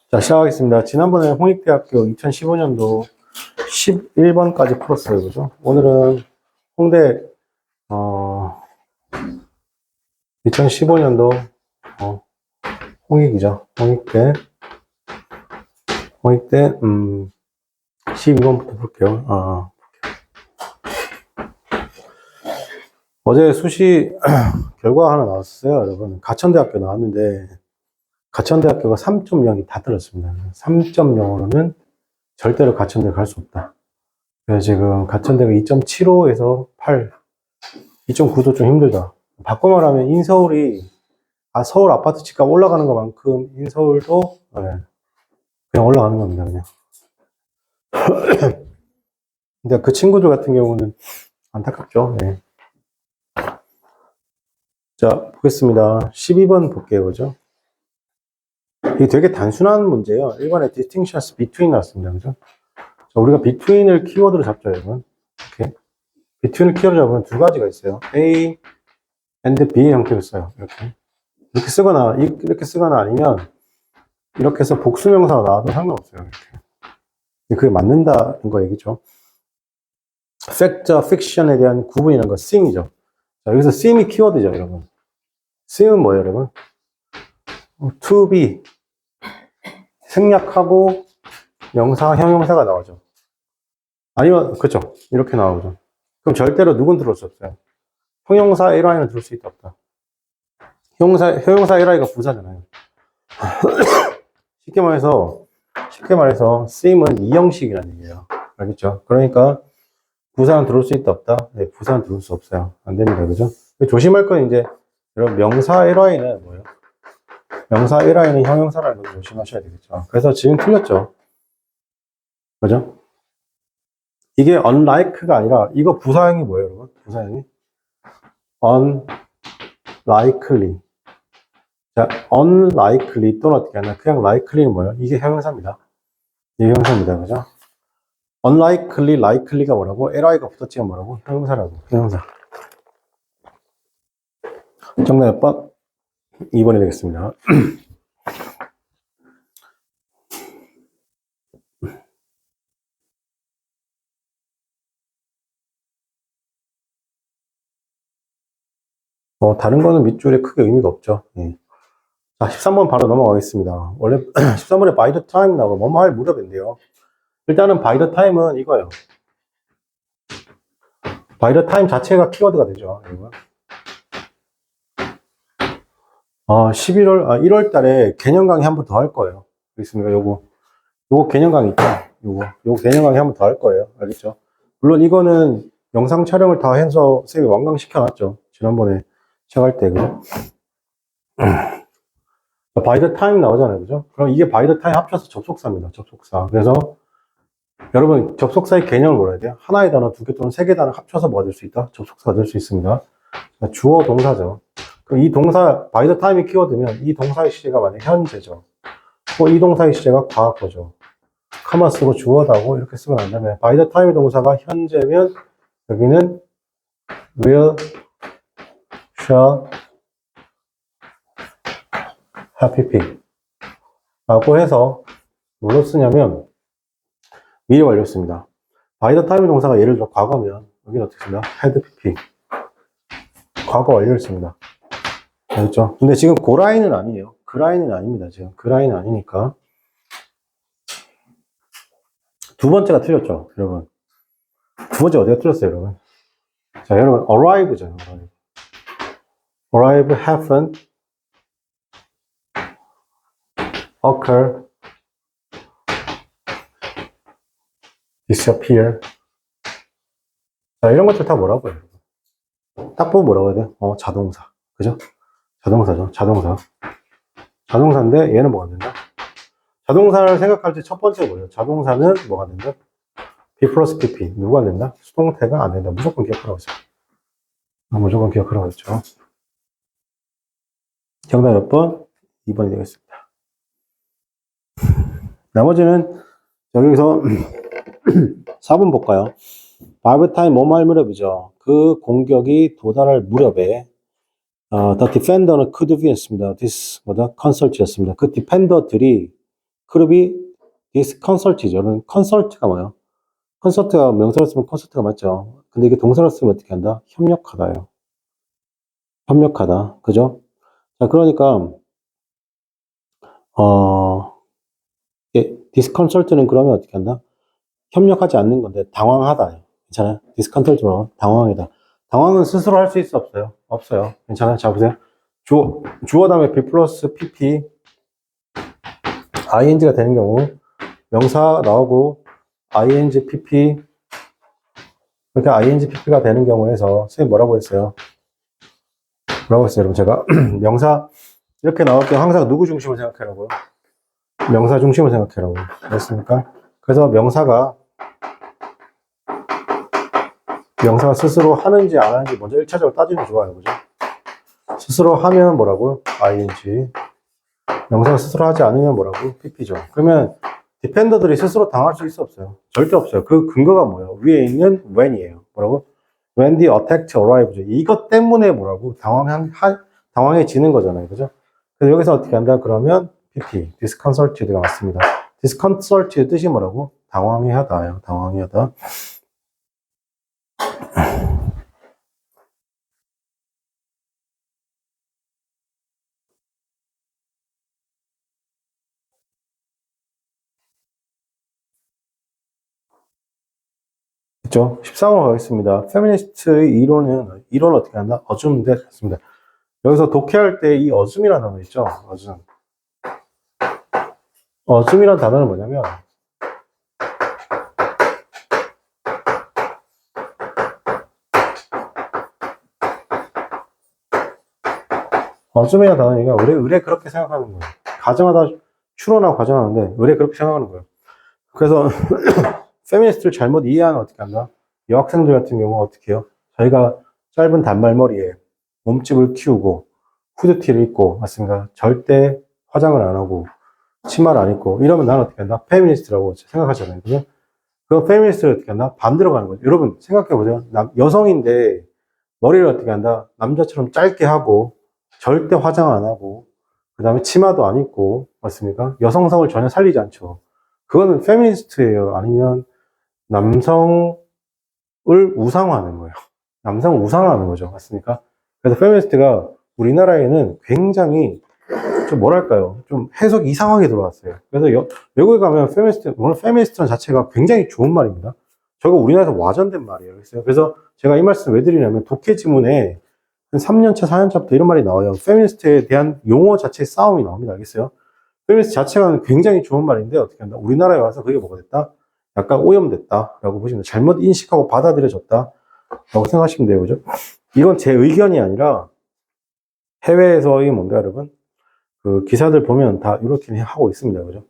자, 시작하겠습니다. 지난번에 홍익대학교 2015년도 11번까지 풀었어요. 그죠? 오늘은 홍대, 2015년도, 홍익이죠. 홍익대, 12번부터 볼게요. 어제 수시 결과 하나 나왔어요, 여러분. 가천대학교 나왔는데, 가천대학교가 3.0이 다 떨어졌습니다. 3.0으로는 절대로 가천대 갈 수 없다. 그래서 지금 가천대가 2.75에서 8, 2.9도 좀 힘들다. 바꿔 말하면 인서울이, 서울 아파트 집값 올라가는 것만큼 인서울도, 그냥 올라가는 겁니다, 그냥. 근데 그 친구들 같은 경우는 안타깝죠. 네. 자, 보겠습니다. 12번 볼게요, 그죠? 이게 되게 단순한 문제예요. 1번에 distinctions between 나왔습니다, 그죠? 자, 우리가 between을 키워드로 잡죠, 여러분. 이렇게. between을 키워드로 잡으면 두 가지가 있어요. A and B 형태로 써요. 이렇게 쓰거나 아니면 이렇게 해서 복수명사가 나와도 상관없어요. 이렇게. 그게 맞는다는 거 얘기죠. 팩트와 픽션에 대한 구분이라는 건 seem이죠. 자, 여기서 seem이 키워드죠, 여러분. seem은 뭐예요, 여러분? to be. 생략하고 명사, 형용사가 나오죠. 아니면, 그쵸. 이렇게 나오죠. 그럼 절대로 누군 들어올 수 없어요. 형용사 LI는 들을 수 있다, 없다. 형용사 LI가 부사잖아요. 쉽게 말해서, seem은 이 형식이라는 얘기예요. 알겠죠? 그러니까, 부사는 들어올 수 있다, 없다? 네, 부사는 들어올 수 없어요. 안 됩니다. 그죠? 조심할 건 이제, 여러분, 명사 LI는 뭐예요? 명사 LI는 형용사라는 걸 조심하셔야 되겠죠. 그래서 지금 틀렸죠. 그죠? 이게 unlike가 아니라, 이거 부사형이 뭐예요, 여러분? 부사형이? unlikely. 자, unlikely 또는 어떻게 하나? 그냥 likely는 뭐예요? 이게 형용사입니다. 이게 형용사입니다. 그죠? unlikely, likely가 뭐라고? li가 붙었지가 뭐라고? 형용사라고. 형용사. 정답 몇 번? 2번이 되겠습니다. 다른 거는 밑줄에 크게 의미가 없죠. 예. 자, 13번 바로 넘어가겠습니다. 원래 13번에 by the time 나오고 뭐뭐 할 무렵인데요. 일단은 by the time은 이거예요. by the time 자체가 키워드가 되죠. 여러분. 1월 달에 개념 강의 한 번 더 할 거예요. 알겠습니까? 요거 개념 강의 있죠? 요거 개념 강의 한 번 더 할 거예요. 알겠죠? 물론 이거는 영상 촬영을 다 해서 쌤이 완강시켜놨죠. 지난번에 시작할 때, 그죠? by the time 나오잖아요. 그죠? 그럼 이게 by the time 합쳐서 접속사입니다. 접속사. 그래서 여러분, 접속사의 개념을 몰라야 돼요. 하나의 단어, 두 개 또는 세 개 단어 합쳐서 뭐 될 수 있다? 접속사가 될 수 있습니다. 주어, 동사죠. 그럼 이 동사, by the time이 키워드면 이 동사의 시제가 만약 현재죠. 이 동사의 시제가 과거죠. 카마 쓰고 주어다고 이렇게 쓰고 난 다음에 by the time의 동사가 현재면 여기는 will, shall, have, be 라고 해서 뭘로 쓰냐면 미래 완료 씁니다. by the time의 동사가 예를 들어 과거면 여기는 어떻게 씁니다? had, be 과거 완료를 씁니다. 알겠죠? 근데 지금 그 라인은 아니에요. 그 라인은 아닙니다. 지금 그 라인은 아니니까. 두 번째가 틀렸죠, 여러분. 두 번째 어디가 틀렸어요, 여러분? 자, 여러분, arrive죠. arrive, happen, occur, disappear. 자, 이런 것들 다 뭐라고 해요? 딱 보면 뭐라고 해야 돼? 자동사. 그죠? 자동사죠. 자동사인데 얘는 뭐가 된다? 자동사를 생각할 때 첫 번째 뭐예요? 자동사는 뭐가 된다? be 플러스 pp. 누가 된다? 수동태가 안 된다. 무조건 기억하라고 했어요. 무조건 기억하라고 했죠. 정답 몇 번? 2번이 되겠습니다. 나머지는 여기서 4번 볼까요? by the time 뭐뭐 할 무렵이죠. 그 공격이 도달할 무렵에 the defender는 could be 였습니다. this consult였습니다. 그 디펜더들이 그룹이 disconcert이죠. 그럼 consult가 뭐예요? 컨설트가 명사로 쓰면 컨설트가 맞죠. 근데 이게 동사로 쓰면 어떻게 한다? 협력하다요. 협력하다. 그죠? 자, 그러니까, disconcert는 그러면 어떻게 한다? 협력하지 않는 건데, 당황하다. 괜찮아요? disconcert는 당황이다. 당황은 스스로 할 수 있어, 없어요? 없어요. 괜찮아요? 자, 보세요. 주어 다음에 be 플러스 pp, ing가 되는 경우, 명사 나오고, ing, pp, 그러니까 ing, pp가 되는 경우에서, 선생님 뭐라고 했어요? 뭐라고 했어요, 여러분? 제가, 명사, 이렇게 나올 때 항상 누구 중심을 생각하라고요? 명사 중심을 생각하라고. 그렇습니까? 그래서 명사가 스스로 하는지 안 하는지 먼저 1차적으로 따지는 게 좋아요. 그죠? 스스로 하면 뭐라고? ing. 명사가 스스로 하지 않으면 뭐라고? pp죠. 그러면 디펜더들이 스스로 당할 수 있어 없어요? 절대 없어요. 그 근거가 뭐예요? 위에 있는 when이에요. 뭐라고? When the attack arrives죠. 이것 때문에 뭐라고? 당황해지는 거잖아요. 그죠? 그래서 여기서 어떻게 한다? 그러면 pp, disconcerted가 맞습니다. disconcerted 뜻이 뭐라고? 당황해하다요. 당황해하다. 그죠? 13호 가겠습니다. 페미니스트의 이론은 어떻게 한다? assume that 같습니다. 여기서 독해할 때 이 assume이라는 단어 있죠? assume. assume이라는 단어는 뭐냐면 assume이라는 단어는 의뢰 그렇게 생각하는 거예요. 가정하다 추론하고 가정하는데 의뢰 그렇게 생각하는 거예요. 그래서 페미니스트를 잘못 이해하면 어떻게 한다? 여학생들 같은 경우 어떻게 해요? 저희가 짧은 단발머리에 몸집을 키우고 후드티를 입고 맞습니까? 절대 화장을 안 하고 치마를 안 입고 이러면 나는 어떻게 한다? 페미니스트라고 생각하잖아요. 그죠? 그 페미니스트를 어떻게 한다? 반대로 가는 거죠. 여러분 생각해보세요. 여성인데 머리를 어떻게 한다? 남자처럼 짧게 하고 절대 화장 안 하고 그 다음에 치마도 안 입고 맞습니까? 여성성을 전혀 살리지 않죠. 그거는 페미니스트예요. 아니면 남성을 우상화하는 거예요. 남성을 우상화하는 거죠. 맞습니까? 그래서 페미니스트가 우리나라에는 굉장히 좀 뭐랄까요? 좀 해석이 이상하게 들어왔어요. 그래서 외국에 가면 물론 페미니스트는 자체가 굉장히 좋은 말입니다. 저거 우리나라에서 와전된 말이에요. 그래서 제가 이 말씀 왜 드리냐면 독해 지문에 한 3년차, 4년차부터 이런 말이 나와요. 페미니스트에 대한 용어 자체의 싸움이 나옵니다. 알겠어요? 페미니스트 자체가 굉장히 좋은 말인데 어떻게 한다? 우리나라에 와서 그게 뭐가 됐다? 약간 오염됐다라고 보시면 돼요. 잘못 인식하고 받아들여졌다라고 생각하시면 돼요. 그죠? 이건 제 의견이 아니라 해외에서의 뭔가 여러분 그 기사들 보면 다 이렇게 하고 있습니다. 그죠?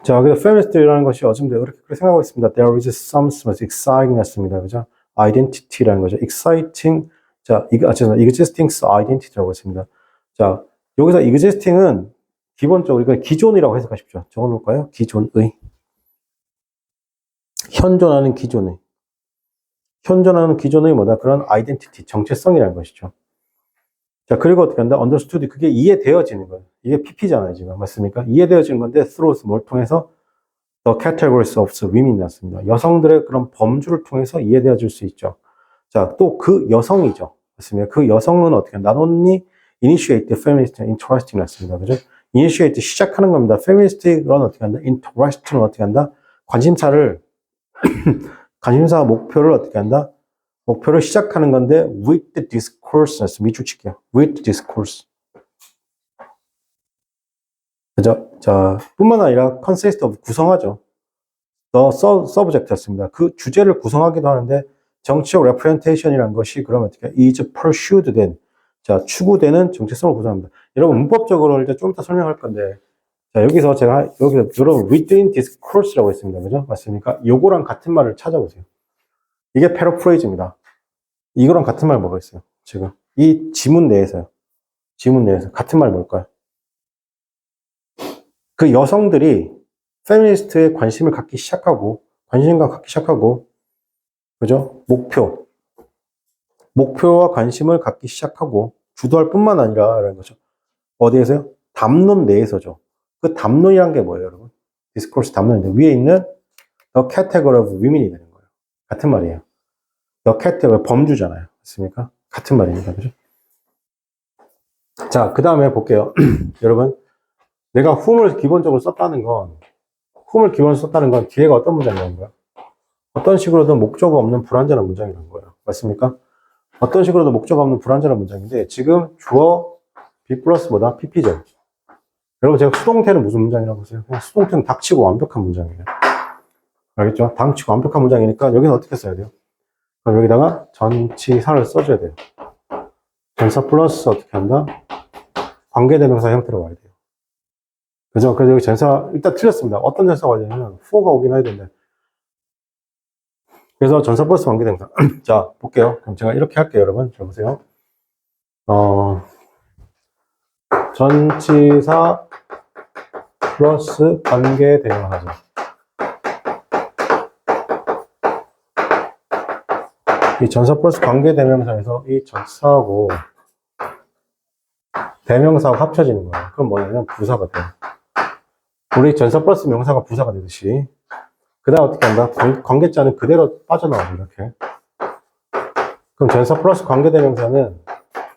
자, 그래서 feminist라는 것이 어쩌면 그렇게 생각하고 있습니다. There is some exciting 했습니다. 그죠? identity라는 거죠. exciting. 자, existing identity라고 했습니다. 자, 여기서 existing은 기본적으로 이건 기존이라고 해석하십시오. 적어 놓을까요? 기존의. 현존하는 기존의. 현존하는 기존의 뭐다? 그런 identity, 정체성이라는 것이죠. 자, 그리고 어떻게 한다? understood. 그게 이해되어지는 거예요. 이게 PP잖아요, 지금. 맞습니까? 이해되어지는 건데, through 뭘 통해서? The categories of women이 났습니다. 여성들의 그런 범주를 통해서 이해되어질 수 있죠. 자, 또 그 여성이죠. 맞습니까? 그 여성은 어떻게 한다? Not only initiate the feminist interesting 났습니다. 그죠? initiate 시작하는 겁니다. feminist는 어떻게 한다? interest는 어떻게 한다? 관심사 목표를 어떻게 한다? 목표를 시작하는 건데 with the discourse 밑줄 칠게요. with the discourse. 그죠? 자, 뿐만 아니라 consist of 구성하죠. the subject였습니다. 그 주제를 구성하기도 하는데 정치적 representation이라는 것이 그러면 어떻게 is pursued 된 자, 추구되는 정체성을 구성합니다. 여러분 문법적으로 이제 좀 이따 설명할 건데 자, 여기서 여러분 within discourse라고 했습니다. 그죠? 맞습니까? 요거랑 같은 말을 찾아보세요. 이게 패러프레이즈입니다. 이거랑 같은 말 뭐가 있어요? 지금 이 지문 내에서요. 지문 내에서 같은 말 뭘까요? 그 여성들이 페미니스트에 관심을 갖기 시작하고 관심과 갖기 시작하고 그죠? 목표와 관심을 갖기 시작하고 주도할 뿐만 아니라 라는 거죠. 어디에서요? 담론 내에서죠. 그 담론이란 게 뭐예요, 여러분? 디스코스 담론인데 위에 있는 the category of women이 되는 거예요. 같은 말이에요. the category 범주잖아요. 맞습니까? 같은 말입니다. 그죠? 자, 그 다음에 볼게요. 여러분, 내가 whom을 기본적으로 썼다는 건 뒤에가 어떤 문장이라는 거야? 어떤 식으로든 목적 없는 불완전한 문장이라는 거예요. 맞습니까? 어떤 식으로도 목적 없는 불완전한 문장인데 지금 주어 be 플러스보다 pp죠. 여러분 제가 수동태는 무슨 문장이라고 보세요? 그냥 수동태는 닥치고 완벽한 문장이에요. 알겠죠? 닥치고 완벽한 문장이니까 여기는 어떻게 써야 돼요? 그럼 여기다가 전치사를 써줘야 돼요. 전사 플러스 어떻게 한다? 관계대명사 형태로 와야 돼요. 그죠? 그래서 여기 전사 일단 틀렸습니다. 어떤 전사가 와야되냐면 who가 오긴 해야 되는데 그래서 전사 플러스 관계대명사. 자, 볼게요. 그럼 제가 이렇게 할게요, 여러분. 잘 보세요. 전치사 플러스 관계대명사죠. 이 전사 플러스 관계대명사에서 이 전치사하고 대명사가 합쳐지는 거예요. 그럼 뭐냐면 부사가 돼요. 우리 전사 플러스 명사가 부사가 되듯이 그 다음 어떻게 한다? 관계자는 그대로 빠져나와요. 이렇게. 그럼 전사 플러스 관계대명사는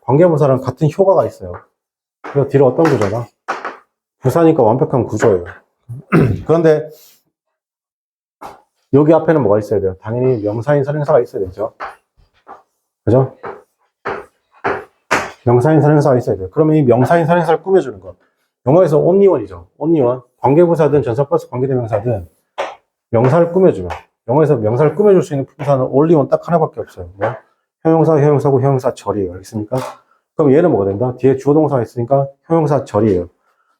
관계부사랑 같은 효과가 있어요. 그래서 뒤로 어떤 구조다? 부사니까 완벽한 구조예요. 그런데 여기 앞에는 뭐가 있어야 돼요? 당연히 명사인 선행사가 있어야 되죠. 그죠? 명사인 선행사가 있어야 돼요. 그러면 이 명사인 선행사를 꾸며주는 것. 영어에서 only one이죠. only one. 관계부사든 전사 플러스 관계대명사든 명사를 꾸며주면. 영어에서 명사를 꾸며줄 수 있는 부사는 only one 딱 하나밖에 없어요. 뭐? 형용사, 형용사고 형용사 절이에요. 알겠습니까? 그럼 얘는 뭐가 된다? 뒤에 주어 동사가 있으니까 형용사 절이에요.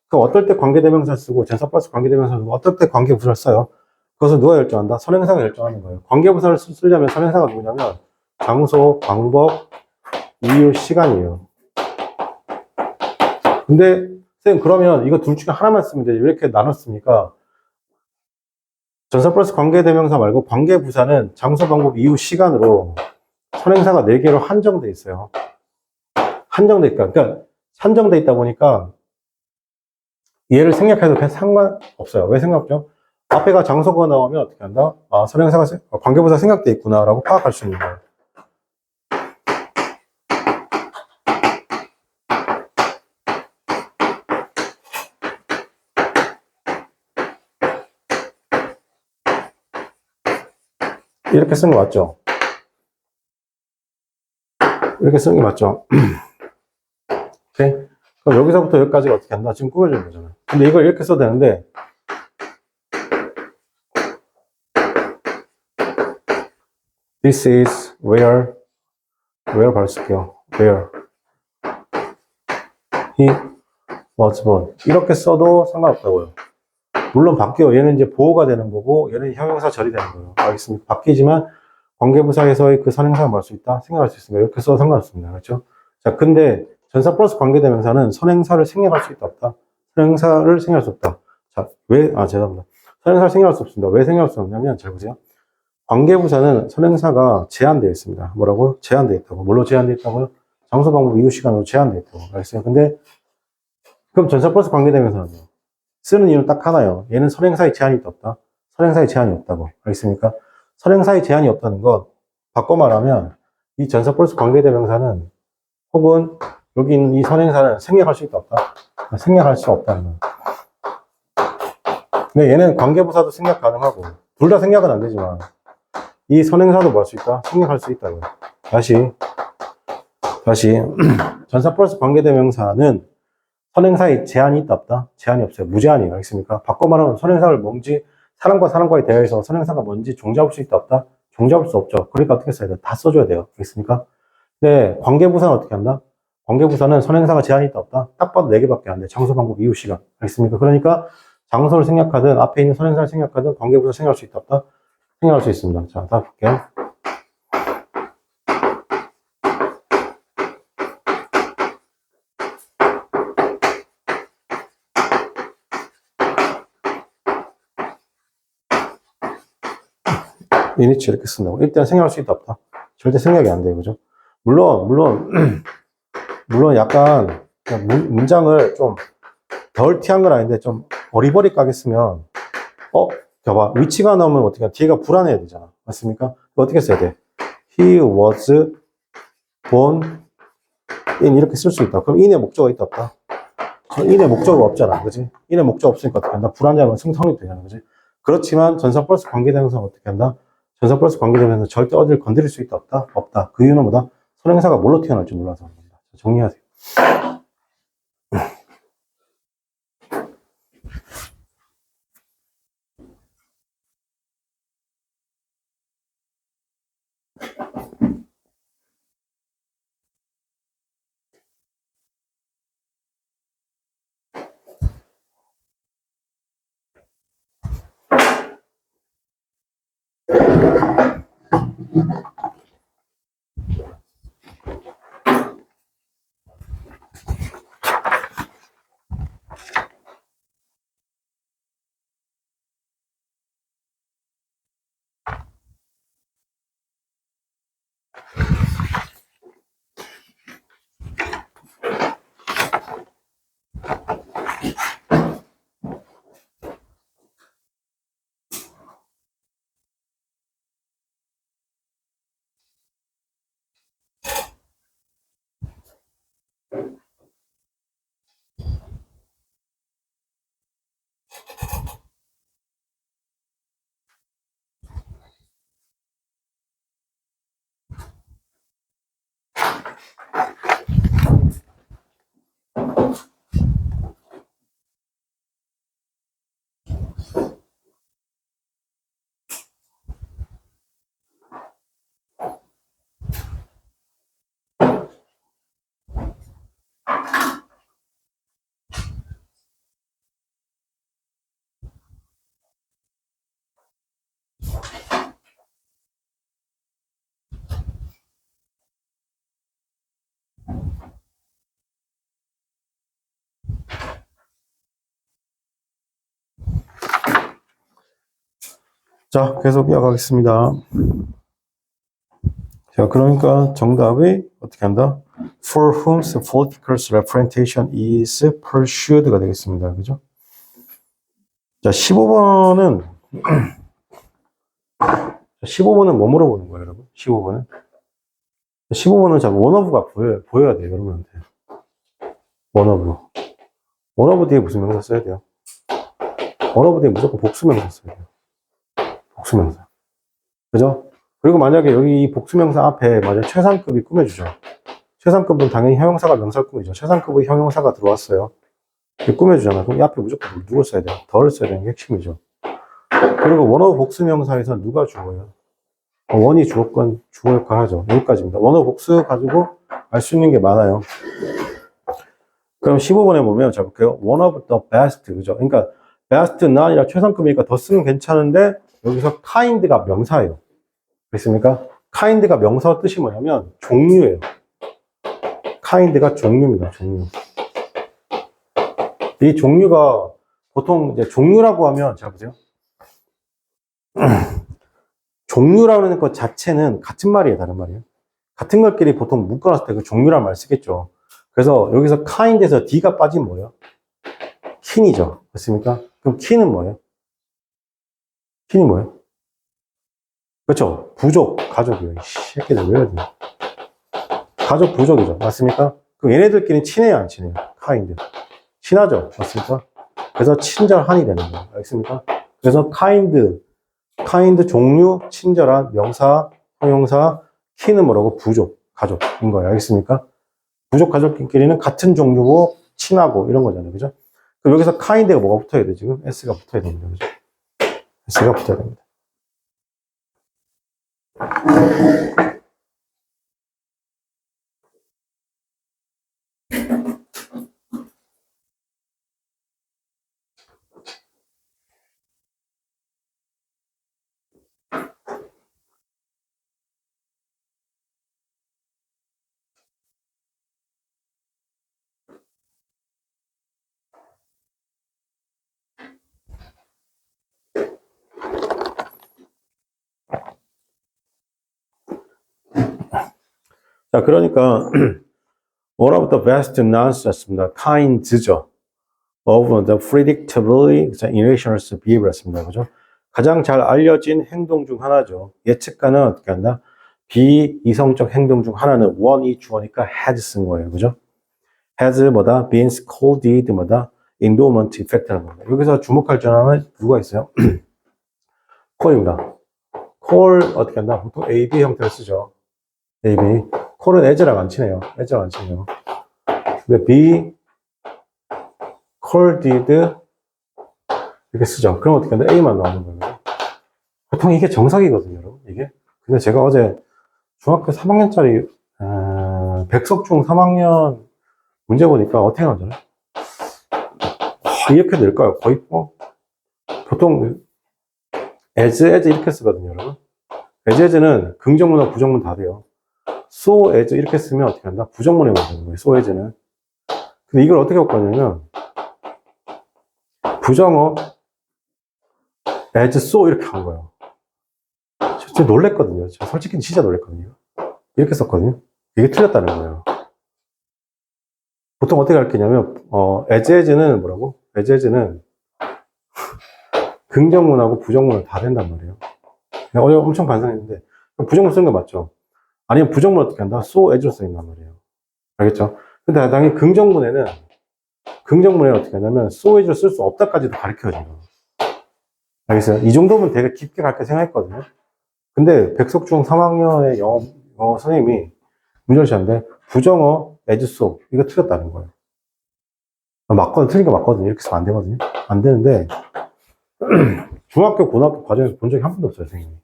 그럼 어떨 때 관계대명사 쓰고 전사 플러스 관계대명사 쓰고 어떨 때 관계부사를 써요? 그것은 누가 결정한다? 선행사가 결정하는 거예요. 관계부사를 쓰려면 선행사가 누구냐면 장소, 방법, 이유, 시간이에요. 근데 쌤 그러면 이거 둘 중에 하나만 쓰면 되지 왜 이렇게 나눴습니까? 전사 플러스 관계대명사 말고 관계부사는 장소, 방법, 이유, 시간으로 선행사가 4개로 한정돼 있어요. 한정돼 있다. 그러니까 한정돼 있다 보니까 얘를 생략해도 그냥 상관없어요. 왜 상관없죠? 앞에가 장소가 나오면 어떻게 한다? 아, 선행사가 관계부사 생략돼 있구나라고 파악할 수 있는 거예요. 이렇게 쓴 거 맞죠? 이렇게 쓰는 게 맞죠? 오케이? 그럼 여기서부터 여기까지가 어떻게 한다? 지금 꾸며주는 거잖아요. 근데 이걸 이렇게 써도 되는데, this is where 바로 쓸게요. where he was born. 이렇게 써도 상관없다고요. 물론 바뀌어요. 얘는 이제 보호가 되는 거고, 얘는 형용사 절이 되는 거예요. 알겠습니까? 바뀌지만, 관계부사에서의 그 선행사가 뭘 수 있다? 생략할 수 있습니다. 이렇게 써도 상관없습니다. 그렇죠? 자, 근데 전사 플러스 관계대명사는 선행사를 생략할 수 있다, 없다? 선행사를 생략할 수 없다. 자, 왜? 아, 죄송합니다. 선행사를 생략할 수 없습니다. 왜 생략할 수 없냐면, 잘 보세요. 관계부사는 선행사가 제한되어 있습니다. 뭐라고? 제한되어 있다고. 뭘로 제한되어 있다고요? 장소, 방법, 이유, 시간으로 제한되어 있다고. 알겠어요? 근데, 그럼 전사 플러스 관계대명사는요? 쓰는 이유는 딱 하나요. 얘는 선행사의 제한이 없다. 선행사의 제한이 없다고. 알겠습니까? 선행사의 제한이 없다는 것, 바꿔 말하면, 이 전사 플러스 관계대명사는, 혹은 여기 있는 이 선행사는 생략할 수 있다, 없다? 생략할 수 없다는 거. 근데 얘는 관계부사도 생략 가능하고, 둘 다 생략은 안 되지만, 이 선행사도 뭐 할 수 있다? 생략할 수 있다고요. 다시. 전사 플러스 관계대명사는 선행사의 제한이 있다, 없다? 제한이 없어요. 무제한이에요. 알겠습니까? 바꿔 말하면 선행사를 뭔지, 사람과 사람과의 대화에서 선행사가 뭔지 종잡을 수 있다, 없다? 종잡을 수 없죠. 그러니까 어떻게 써야 돼? 다 써줘야 돼요. 알겠습니까? 근데 관계부사는 어떻게 한다? 관계부사는 선행사가 제한이 있다, 없다? 딱 봐도 4개밖에 안 돼. 장소, 방법, 이유, 시간. 알겠습니까? 그러니까 장소를 생략하든 앞에 있는 선행사를 생략하든 관계부사 생략할 수 있다, 없다? 생략할 수 있습니다. 자, 다음 볼게요. 이니치 이렇게 쓴다고. 일단 생략할 수 있다, 없다? 절대 생략이 안 돼요. 그죠? 물론 약간 문장을 좀 덜티한 건 아닌데 좀 어리버리하게 쓰면 봐봐. 위치가 나오면 어떻게 뒤가 불안해야 되잖아. 맞습니까? 어떻게 써야 돼? He was born in 이렇게 쓸 수 있다. 그럼 in의 목적어가 있다 없다? in의 목적어가 없잖아. 그지? in의 목적 없으니까 어떻게 한다? 불안정하면 승성이 되잖아. 그지? 그렇지만 전사 플러스 관계대명사는 어떻게 한다? 전사 플러스 관계대명사는 절대 어디를 건드릴 수 있다 없다? 없다. 그 이유는 뭐다? 선행사가 뭘로 튀어나올지 몰라서 그런 겁니다. 정리하세요. 자, 계속 이어가겠습니다. 자, 그러니까 정답이 어떻게 한다? For whom political representation is pursued가 되겠습니다. 그죠? 자, 15번은 뭐 물어보는 거예요, 여러분? 15번은 자, 원어브가 보여야 돼요, 여러분한테. 원어브 뒤에 무슨 명사 써야 돼요? 원어브 뒤에 무조건 복수명사 써야 돼요. 복수명사. 그죠? 그리고 만약에 여기 이 복수명사 앞에 만약 최상급이 꾸며주죠. 최상급은 당연히 형용사가 명사를 꾸미죠. 최상급의 형용사가 들어왔어요. 꾸며주잖아. 그럼 이 앞에 무조건 누굴 써야 돼요? 덜을 써야 되는 게 핵심이죠. 그리고 원어 복수명사에서 누가 주어요? 원이 주어건 주어 역할 하죠. 여기까지입니다. 원어 복수 가지고 알 수 있는 게 많아요. 그럼 15번에 보면 자 볼게요. One of the best. 그죠? 그러니까 best는 아니라 최상급이니까 더 쓰면 괜찮은데 여기서 kind가 명사예요. 그렇습니까? kind가 명사 뜻이 뭐냐면 종류예요. kind가 종류입니다. 종류. 이 종류가 보통 이제 종류라고 하면 자 보세요. 종류라는 것 자체는 같은 말이에요, 다른 말이에요. 같은 것끼리 보통 묶어놨을 때 그 종류란 말 쓰겠죠. 그래서 여기서 kind에서 D가 빠진 뭐예요? kin이죠. 그렇습니까? 그럼 kin은 뭐예요? kin이 뭐예요? 그렇죠. 부족, 가족이에요. 이 새끼들 왜 이러지? 가족 부족이죠. 맞습니까? 그럼 얘네들끼리는 친해요, 안 친해요? kind. 친하죠. 맞습니까? 그래서 친절한이 되는 거예요. 알겠습니까? 그래서 kind 종류, 친절한, 명사, 형용사, 키는 뭐라고? 부족, 가족인 거예요. 알겠습니까? 부족 가족끼리는 같은 종류고 친하고 이런 거잖아요. 그죠? 그럼 여기서 kind가 뭐가 붙어야 돼? 지금 s가 붙어야 됩니다. 그죠? s가 붙어야 됩니다. 자, 그러니까 one of the best nouns 였습니다. kind죠. of the predictably irrational behavior였습니다. 그죠? 가장 잘 알려진 행동 중 하나죠. 예측가는 어떻게 한다? 비이성적 행동 중 하나는 one이 주어니까 had 쓴 거예요. 그죠? has 뭐다? been scolded 뭐다? endowment effect라는 겁니다. 여기서 주목할 점은 누가 있어요? call입니다. call 어떻게 한다? 보통 A-B 형태를 쓰죠. A-B. call은 as랑 안 치네요. as랑 안 치네요. 근데 be called 이렇게 쓰죠. 그럼 어떻게 한다? A만 나오는 거예요. 보통 이게 정석이거든요, 여러분. 이게. 근데 제가 어제 중학교 3학년짜리 백석중 3학년 문제 보니까 어떻게 나오잖아요. 이렇게 될까요? 거의 보통 as 이렇게 쓰거든요, 여러분. as는 긍정문하고 부정문 다 돼요. so as 이렇게 쓰면 어떻게 한다? 부정문에만 되는 거예요, so as는. 근데 이걸 어떻게 바꿨냐면 부정어 as so 이렇게 한 거예요. 진짜 놀랬거든요. 제가 솔직히 진짜 놀랬거든요. 이렇게 썼거든요. 이게 틀렸다는 거예요. 보통 어떻게 가르치냐면 as는 뭐라고? as는 긍정문하고 부정문은 다 된단 말이에요. 내가 어제 엄청 반성했는데 부정문 쓰는 거 맞죠? 아니면 부정문 어떻게 한다? so as로 써있단 말이에요. 알겠죠? 근데 당연히 긍정문에는 어떻게 하냐면 so as로 쓸 수 없다까지도 가르쳐줘요. 알겠어요? 이 정도면 되게 깊게 가르쳐 생각했거든요. 근데 백석중 3학년의 영어 선생님이 문제를 주셨는데 부정어 as so 이거 틀렸다는 거예요. 맞거든, 틀린 거 맞거든요. 이렇게 쓰면 안 되거든요. 안 되는데 중학교, 고등학교 과정에서 본 적이 한 번도 없어요, 선생님이.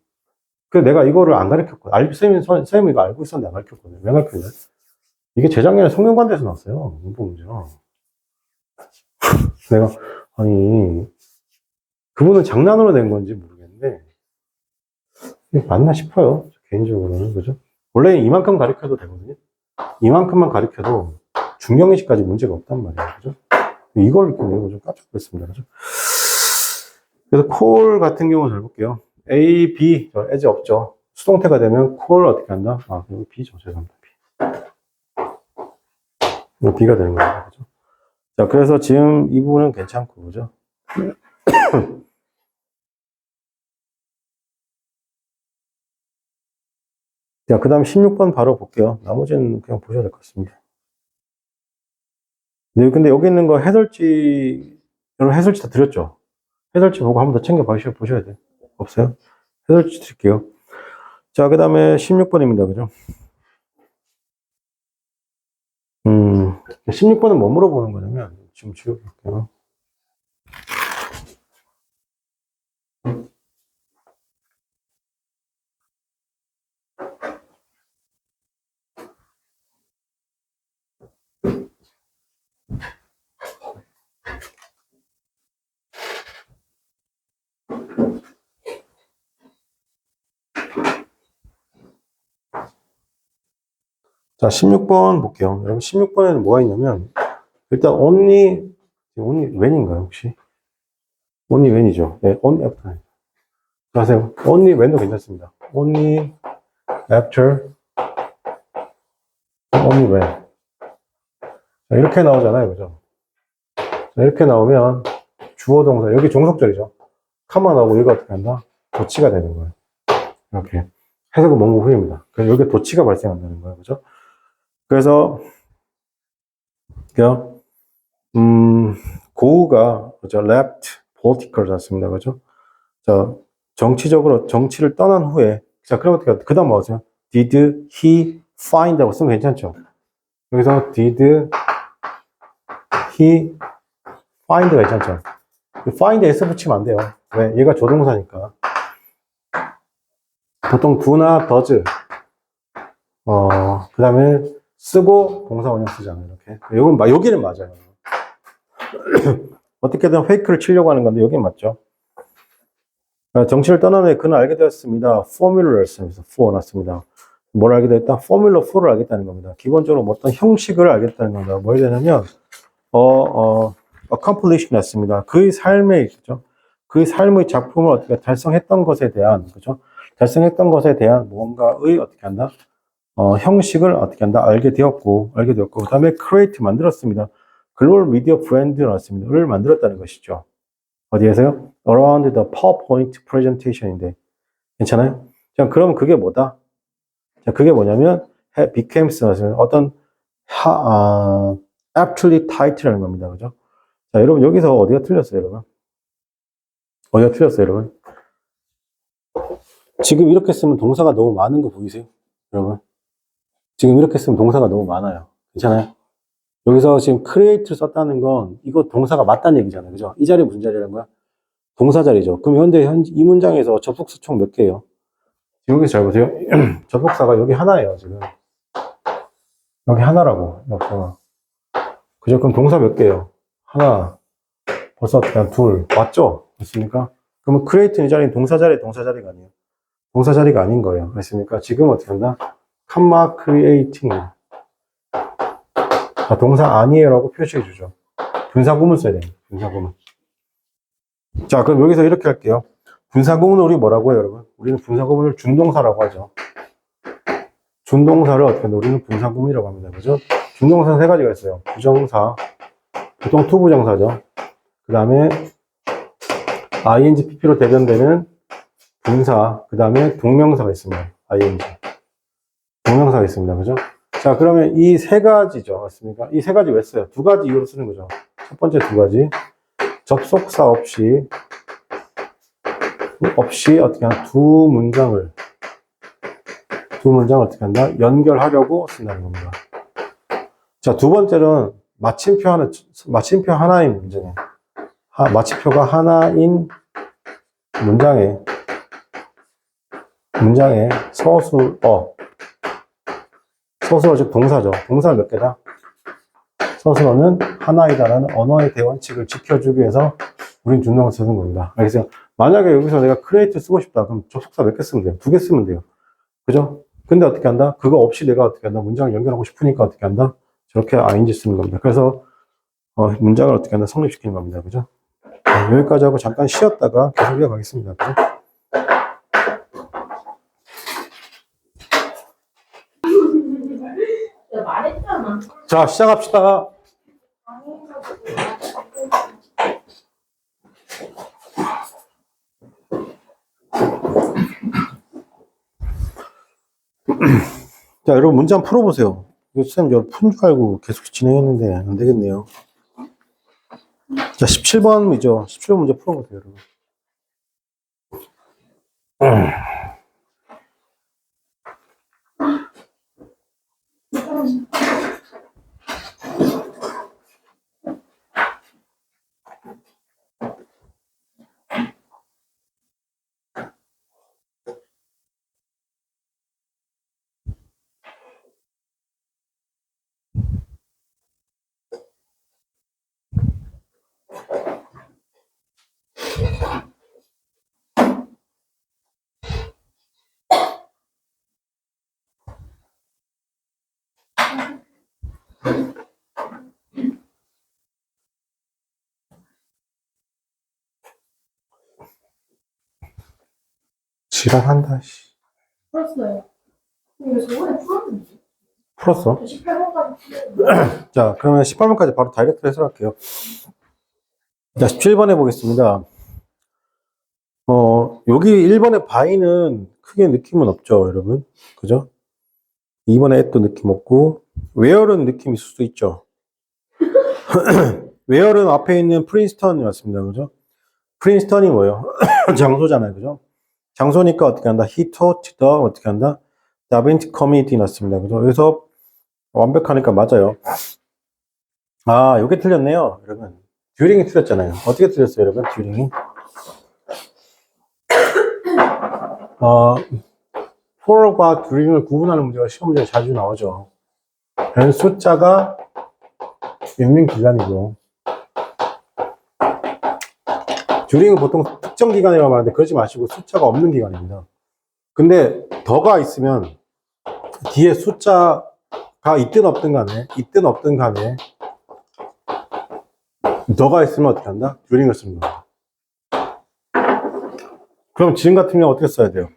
그래서 내가 이거를 안 가르쳤거든. 선생님이 이거 알고 있었는데 안 가르쳤거든요. 왜 가르쳤냐? 이게 재작년에 성균관대에서 나왔어요. 문법 문제가. 내가, 아니, 그분은 장난으로 낸 건지 모르겠는데, 이게 맞나 싶어요. 개인적으로는. 그죠? 원래 이만큼 가르쳐도 되거든요. 이만큼만 가르쳐도 중경의식까지 문제가 없단 말이에요. 그죠? 이걸 이렇게 내고 좀 깜짝 놀랐습니다. 그죠? 그래서 call 같은 경우 잘 볼게요. A, B, as 없죠. 수동태가 되면 call 어떻게 한다? 아, 여기 B죠. 죄송합니다. B. 이거 B가 되는 거예요. 그죠? 자, 그래서 지금 이 부분은 괜찮고, 그죠? 자, 그 다음 16번 바로 볼게요. 나머지는 그냥 보셔야 될 것 같습니다. 네, 근데 여기 있는 거 여러분 해설지 다 드렸죠? 해설지 보고 한 번 더 챙겨 보셔야 돼요. 없어요? 해설지 드릴게요. 자, 그 다음에 16번입니다. 그죠? 16번은 뭐 물어보는 거냐면, 지금 지워볼게요. 자, 16번 볼게요. 여러분, 16번에는 뭐가 있냐면, 일단, only when인가요, 혹시? only when이죠. 네, only after. 하세요. only when도 괜찮습니다. only after, only when. 자, 이렇게 나오잖아요. 그죠? 자, 이렇게 나오면, 주어 동사, 여기 종속절이죠. 카마 나오고, 여기가 어떻게 한다? 도치가 되는 거예요. 이렇게. 해석은 뭔고 후입니다. 그래서 여기 도치가 발생한다는 거예요. 그죠? 그래서, 고우가, 그죠? left political 잖습니다. 그죠? 자, 정치를 떠난 후에, 자, 그럼 어떻게, 그 다음 뭐하세요? Did he find 하고 쓰면 괜찮죠? 여기서 did he find가 괜찮죠? find s 붙이면 안 돼요. 왜? 얘가 조동사니까. 보통 do나 does, 그 다음에 쓰고 동사 원형 쓰잖아요. 이렇게. 여기는 맞아요. 어떻게든 페이크를 치려고 하는 건데, 여기는 맞죠? 정치를 떠난 후에 그는 알게 되었습니다. 포뮬러를 씁니다. for 났습니다. 뭘 알게 됐다? 포뮬러 4를 알겠다는 겁니다. 기본적으로 어떤 형식을 알겠다는 겁니다. 뭘 되냐면, accomplish 났습니다. 그의 삶의, 그죠? 그의 삶의 작품을 어떻게 달성했던 것에 대한, 그죠? 달성했던 것에 대한 뭔가의 어떻게 한다? 형식을 어떻게 한다? 알게 되었고, 그 다음에 create 만들었습니다. 글로벌 미디어 브랜드 나왔습니다.를 만들었다는 것이죠. 어디에서요? Around the PowerPoint presentation인데 괜찮아요? 자, 그럼 그게 뭐다? 자, 그게 뭐냐면 becomes 어떤 actually tight라는 겁니다. 그죠? 자, 여러분 여기서 어디가 틀렸어요, 여러분? 어디가 틀렸어요, 여러분? 지금 이렇게 쓰면 동사가 너무 많은 거 보이세요? 여러분? 지금 이렇게 쓰면 동사가 너무 많아요. 괜찮아요? 여기서 지금 create를 썼다는 건 이거 동사가 맞다는 얘기잖아요. 그죠? 이 자리 무슨 자리라는 거야? 동사 자리죠. 그럼 현재 이 문장에서 접속사 총 몇 개예요? 여기서 잘 보세요. 접속사가 여기 하나예요, 지금. 여기 하나라고. 접속사가. 그죠? 그럼 동사 몇 개예요? 하나. 벌써 그냥 둘. 맞죠? 맞습니까? 그러면 create는 이 자리는 동사 자리가 아니에요. 동사 자리가 아닌 거예요. 그렇습니까? 지금 어떻게 한다? 컴마 creating. 자, 동사 아니에요라고 표시해 주죠. 분사구문 써야 돼요. 분사구문. 자, 그럼 여기서 이렇게 할게요. 분사구문을 우리 뭐라고 해요, 여러분? 우리는 분사구문을 준동사라고 하죠. 준동사를 어떻게 한다? 우리는 분사구문이라고 합니다. 그죠? 준동사는 세 가지가 있어요. 부정사, 보통 투부정사죠. 그 다음에 ing, pp로 대변되는 분사, 그 다음에 동명사가 있습니다. ing. 동명사가 있습니다. 그죠? 자, 그러면 이 세 가지죠. 맞습니까? 이 세 가지 왜 써요? 두 가지 이유로 쓰는 거죠. 첫 번째 두 가지. 접속사 없이 어떻게 한 두 문장을 어떻게 한다? 연결하려고 쓴다는 겁니다. 자, 두 번째는 마침표 하나인 문장에, 마침표가 하나인 문장에 서술어, 즉 동사죠. 동사는 몇 개다? 서술어는 하나이다라는 언어의 대원칙을 지켜주기 위해서 우린 준동사 쓰는 겁니다. 알겠어요? 만약에 여기서 내가 create 쓰고 싶다. 그럼 접속사 몇 개 쓰면 돼요? 두 개 쓰면 돼요. 그죠? 근데 어떻게 한다? 그거 없이 내가 어떻게 한다? 문장을 연결하고 싶으니까 어떻게 한다? 저렇게 ing 쓰는 겁니다. 그래서 문장을 어떻게 한다? 성립시키는 겁니다. 그죠? 여기까지 하고 잠깐 쉬었다가 계속 이어가겠습니다. 그죠? 말했잖아. 자, 시작합시다. 자, 여러분 문제 한번 풀어보세요. 이거 쌤 여러분 푼 줄 알고 계속 진행했는데 안 되겠네요. 자, 17번이죠. 17번 문제 풀어보세요, 여러분. 지랄한다, 씨. 풀었어요. 이거 저번에 풀었는데. 풀었어? 18번까지. 자, 그러면 18번까지 바로 다이렉트로 해설할게요. 자, 17번 해보겠습니다. 여기 1번의 바이는 크게 느낌은 없죠, 여러분. 그죠? 2번에 at 도 느낌 없고, where는 느낌 있을 수 있죠. where는 앞에 있는 프린스턴이 맞습니다. 그죠? 프린스턴이 뭐예요? 장소잖아요. 그죠? 장소니까 어떻게 한다? He taught the 어떻게 한다? Da Vinci Comedy 났습니다. 그죠? 그래서 완벽하니까 맞아요. 아, 요게 틀렸네요. 여러분. 듀링이 틀렸잖아요. 어떻게 틀렸어요, 여러분? 듀링이? for과 듀링을 구분하는 문제가 시험 문제에 자주 나오죠. 얘는 숫자가 있는 기간이고, 듀링은 보통 특정 기간이라고 말하는데 그러지 마시고 숫자가 없는 기간입니다. 근데 더가 있으면 뒤에 숫자가 있든 없든 간에 더가 있으면 어떻게 한다? 듀링을 쓰는 거예요. 그럼 지금 같은 경우 어떻게 써야 돼요?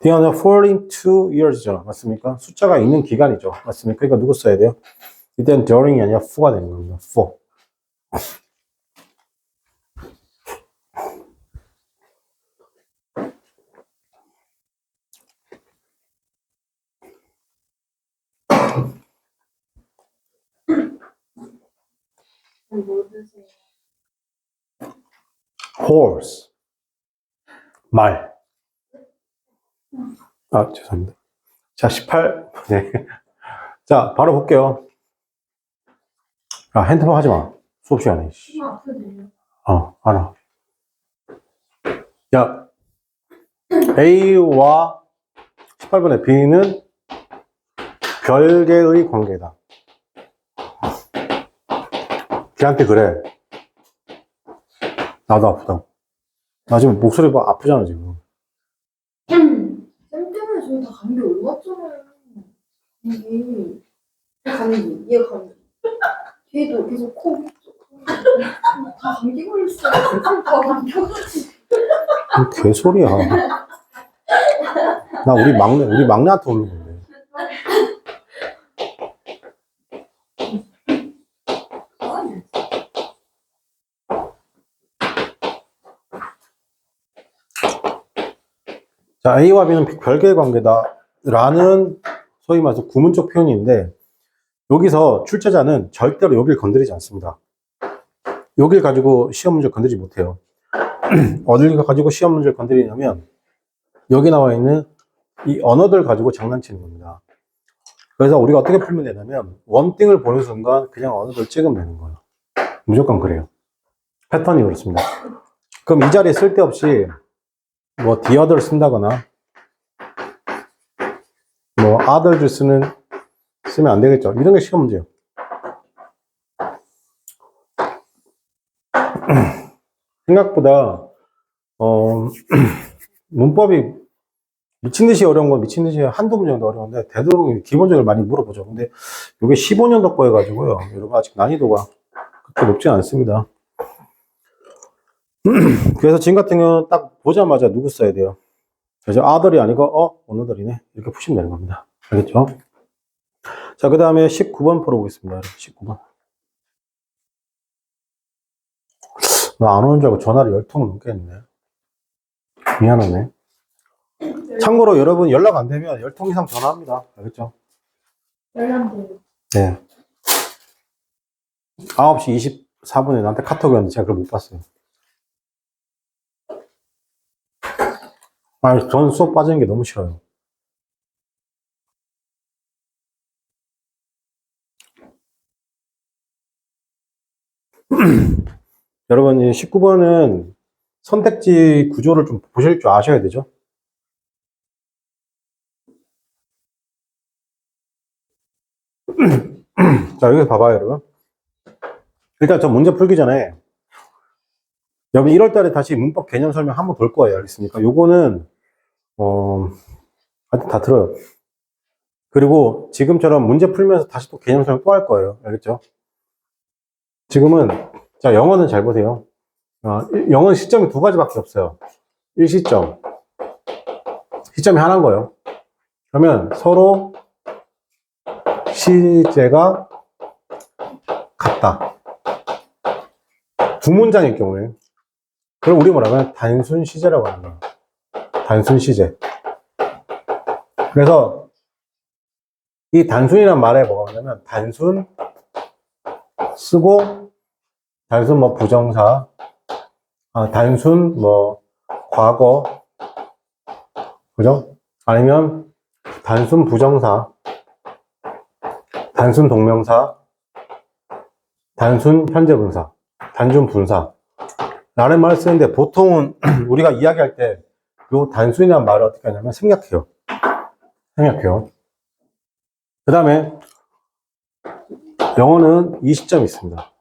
뒤에는 42 years죠. 맞습니까? 숫자가 있는 기간이죠. 맞습니까? 그러니까 누구 써야 돼요? 이때는 during이 아니라 for가 되는 겁니다. for. 뭐 드세요? horse. 말. 아, 죄송합니다. 자, 18. 네. 자, 바로 볼게요. 아, 핸드폰 하지 마. 수업 시간에. 치마 앞에 대요. 알아. 야, A와 18번의 B는 별개의 관계다. 걔한테 그래. 나도 아프다고. 나 지금 목소리 봐, 아프잖아, 지금. 쌤 때문에 저희 다 감기 올랐잖아요. 이게 감기, 얘 감기. 걔도 계속 코. 다 감기 걸렸어요. 다 감기 걸렸지. 개소리야. 나 우리 막내한테 오는 건데. 자, A와 B는 별개의 관계다라는 소위 말해서 구문적 표현인데, 여기서 출제자는 절대로 여기를 건드리지 않습니다. 여기를 가지고 시험 문제를 건드리지 못해요. 어딜 가지고 시험 문제를 건드리냐면, 여기 나와 있는 이 언어들 가지고 장난치는 겁니다. 그래서 우리가 어떻게 풀면 되냐면, 원띵을 보는 순간 그냥 언어들 찍으면 되는 거예요. 무조건 그래요. 패턴이 그렇습니다. 그럼 이 자리에 쓸데없이 뭐 the other 쓴다거나 뭐 others 쓰면 안 되겠죠. 이런 게 시험 문제예요. 생각보다 문법이 미친 듯이 어려운 건 미친 듯이 한두 문제 정도 어려운데 되도록 기본적으로 많이 물어보죠. 근데 이게 15년도 거여가지고요. 여러분 아직 난이도가 그렇게 높지 않습니다. 그래서 지금 같은 경우는 딱 보자마자 누구 써야 돼요? 그래서 other이 아니고 어느들이네 이렇게 푸시면 되는 겁니다. 알겠죠? 자, 그 다음에 19번 풀어보겠습니다. 19번. 나 안 오는 줄 알고 전화를 10통을 넘게 했네. 미안하네. 참고로 여러분 연락 안 되면 10통 이상 전화합니다. 알겠죠? 열람들. 네. 9시 24분에 나한테 카톡이 왔는데 제가 그걸 못 봤어요. 아니, 전 수업 빠지는 게 너무 싫어요. 여러분, 19번은 선택지 구조를 좀 보실 줄 아셔야 되죠? 자, 여기 봐봐요, 여러분. 일단 저 문제 풀기 전에 여러분 1월 달에 다시 문법 개념 설명 한번 볼 거예요. 알겠습니까? 요거는 하여튼 다 들어요. 그리고 지금처럼 문제 풀면서 다시 또 개념 설명 또 할 거예요. 알겠죠? 지금은 자, 영어는 잘 보세요. 영어는 시점이 두 가지밖에 없어요. 1시점. 시점이 하나인 거예요. 그러면 서로 시제가 같다. 두 문장일 경우에. 그럼 우리 뭐라고 하면 단순 시제라고 하는 거예요. 단순 시제. 그래서 이 단순이란 말에 뭐가 뭐냐면 단순 쓰고 단순 뭐 부정사, 단순 뭐 과거, 그죠? 아니면 단순 부정사, 단순 동명사, 단순 현재분사, 단순 분사 라는 말을 쓰는데 보통은 우리가 이야기할 때 이 단순이라는 말을 어떻게 하냐면 생략해요. 그 다음에 영어는 이 시점이 있습니다.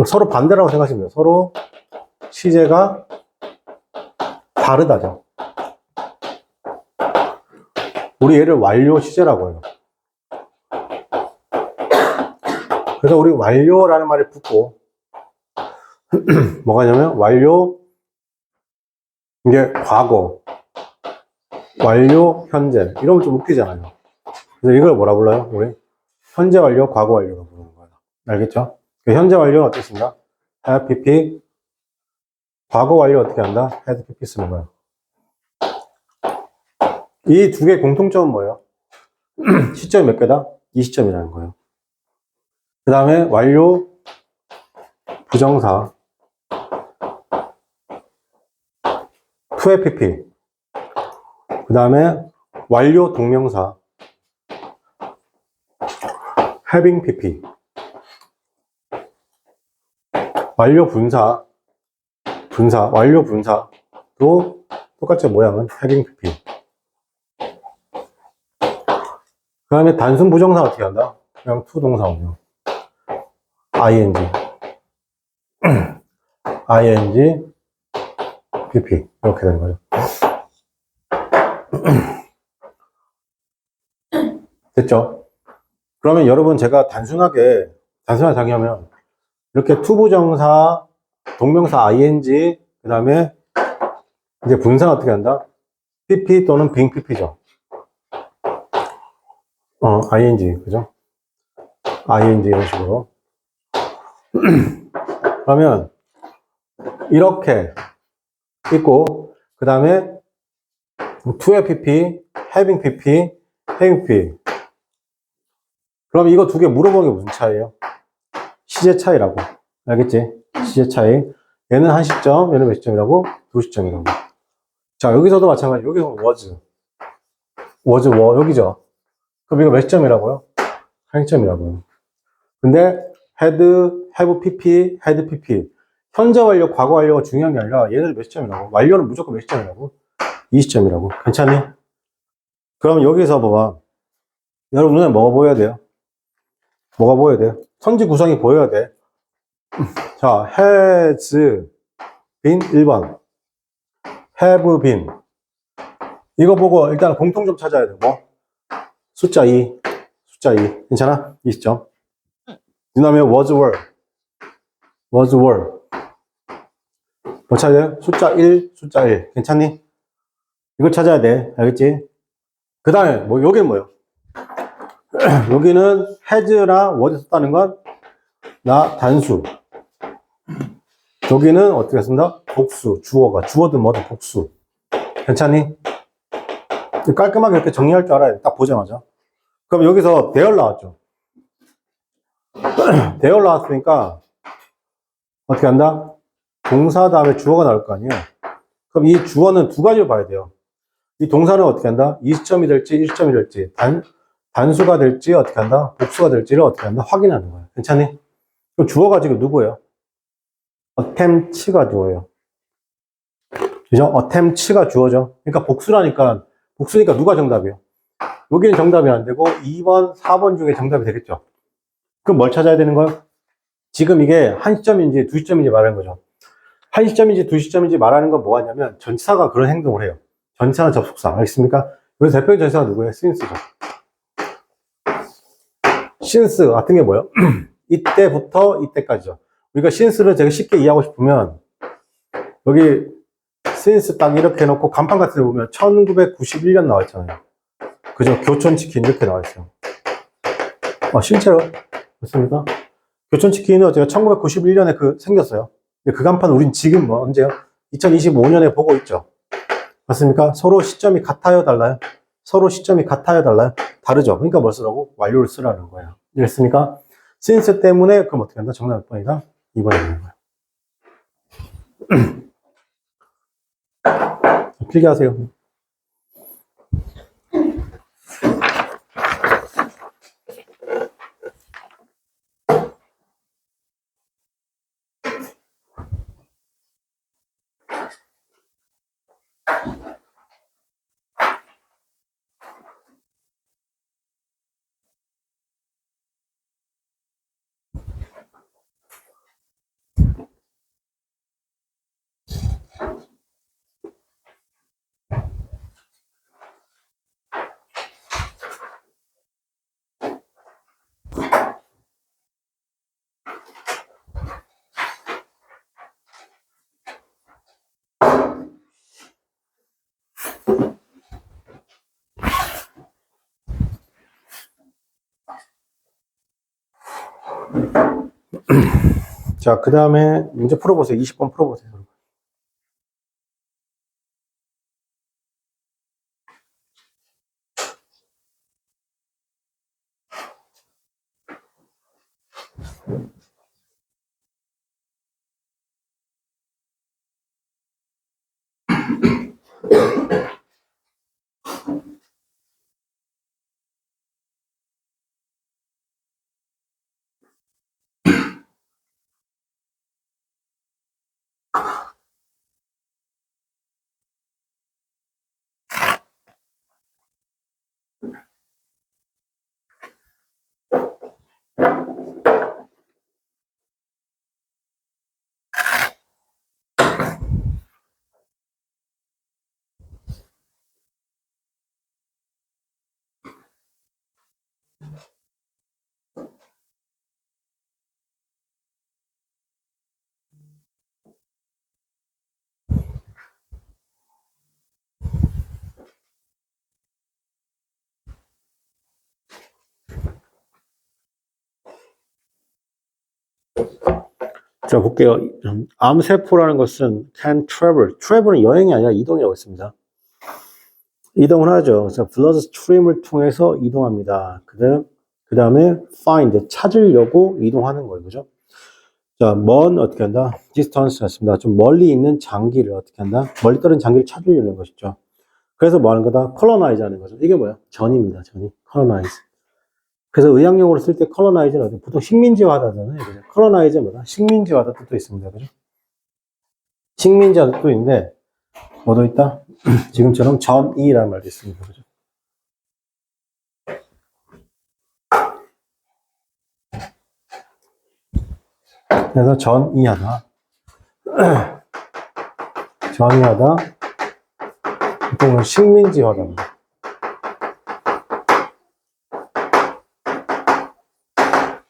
서로 반대라고 생각하시면 돼요. 서로 시제가 다르다죠. 우리 얘를 완료 시제라고 해요. 그래서 우리 완료라는 말이 붙고 뭐가 냐면 완료 이게 과거 완료 현재 이러면 좀 웃기잖아요. 그래서 이걸 뭐라 불러요? 우리 현재 완료, 과거 완료로 부르는 거예요. 알겠죠? 그 현재 완료는 어떻습니까? have pp. 과거 완료 어떻게 한다? had pp 쓰는 거예요. 이 두 개의 공통점은 뭐예요? 시점이 몇 개다? 이 시점이라는 거예요. 그 다음에 완료 부정사 to pp. 그 다음에 완료 동명사 having pp. 완료 분사 완료 분사도 똑같이 모양은 having pp. 그 다음에 단순 부정사 어떻게 한다? 그냥 to 동사 운용 ing ing pp 이렇게 되는 거죠. 됐죠? 그러면 여러분 제가 단순하게 정의하면 이렇게 to 부정사 동명사 ing 그 다음에 이제 분사는 어떻게 한다? pp 또는 being pp죠. ing 그죠? ing 이런 식으로. 그러면 이렇게 있고 그 다음에 to의 pp, having pp, having pp. 그럼 이거 두 개 물어보는 게 무슨 차이예요? 시제 차이라고. 알겠지? 시제 차이. 얘는 한 시점, 얘는 몇 시점이라고? 두 시점이라고. 자, 여기서도 마찬가지. 여기서 was, were, 여기죠. 그럼 이거 몇 시점이라고요? 한 시점이라고요. 근데 had, have pp, had pp. 현재 완료, 과거 완료가 중요한 게 아니라 얘네들 몇 시점이라고? 완료는 무조건 몇 시점이라고? 이 시점이라고. 괜찮니? 그럼 여기서 봐봐. 여러분 눈에 뭐가 보여야 돼요? 뭐가 보여야 돼요? 선지 구성이 보여야 돼. 자, has been 1번. have been. 이거 보고 일단 공통점 찾아야 돼. 뭐? 숫자 2. 숫자 2. 괜찮아? 이 시점. 그 다음에 was were. was were. 뭐 찾아야 돼? 숫자 1, 숫자 1. 괜찮니? 이걸 찾아야 돼. 알겠지? 그 다음에, 뭐, 여기는 뭐예요? 여기는 has랑 was 썼다는 건, 단수. 여기는 어떻게 쓴다? 복수. 주어가. 주어든 뭐든 복수. 괜찮니? 깔끔하게 이렇게 정리할 줄 알아야 돼. 딱 보자마자. 그럼 여기서 대열 나왔죠? 대열 나왔으니까, 어떻게 한다? 동사 다음에 주어가 나올 거 아니에요? 그럼 이 주어는 두 가지로 봐야 돼요. 이 동사는 어떻게 한다? 2시점이 될지 1시점이 될지 단수가 될지 어떻게 한다? 복수가 될지를 어떻게 한다? 확인하는 거예요. 괜찮니? 그럼 주어가 지금 누구예요? attempt가 주어예요. 그죠? attempt가 주어죠. 그러니까 복수니까 누가 정답이에요? 여기는 정답이 안 되고 2번, 4번 중에 정답이 되겠죠. 그럼 뭘 찾아야 되는 거예요? 지금 이게 한 시점인지 두 시점인지 말하는 거죠. 한 시점인지 두 시점인지 말하는 건 뭐가 냐면 전치사가 그런 행동을 해요. 전치사는 접속사. 알겠습니까? 여기서 대표적인 전치사가 누구예요? since죠. since 같은 게 뭐예요? 이때부터 이때까지죠. 우리가 since를 되게 쉽게 이해하고 싶으면 여기 since 딱 이렇게 해놓고 간판 같은 데 보면 1991년 나와 있잖아요. 그죠? 교촌치킨 이렇게 나와 있어요. 실제로 맞습니까? 교촌치킨은 제가 1991년에 생겼어요. 근데 그 간판 우린 지금 뭐 언제요? 2025년에 보고 있죠. 맞습니까? 서로 시점이 같아요, 달라요? 서로 시점이 같아요, 달라요? 다르죠. 그러니까 뭘 쓰라고? 완료를 쓰라는 거예요. 이랬습니까? since 때문에 그럼 어떻게 한다? 정답 몇 번이다? 2번이 되는 거예요. 필기하세요. 자, 그 다음에 문제 풀어보세요. 20번 풀어보세요. 자, 볼게요. 암세포라는 것은 can travel. travel은 여행이 아니라 이동이라고 했습니다. 이동을 하죠. 그래서 blood stream을 통해서 이동합니다. 그 다음에 find, 찾으려고 이동하는 거예요. 그죠? 자, 어떻게 한다? distance 였습니다. 좀 멀리 있는 장기를 어떻게 한다? 멀리 떨어진 장기를 찾으려는 것이죠. 그래서 뭐 하는 거다? colonize 하는 거죠. 이게 뭐야? 전입니다. 전이. colonize. 그래서 의학용어로 쓸 때 colonize는 보통 식민지화하잖아요. 그죠? colonize는 뭐다? 식민지화다 뜻도 있습니다. 그죠? 식민지화 뜻도 있는데, 뭐도 있다? 지금처럼 전이라는 말도 있습니다. 그죠? 그래서 전이하다. 전이하다. 보통은 식민지화다.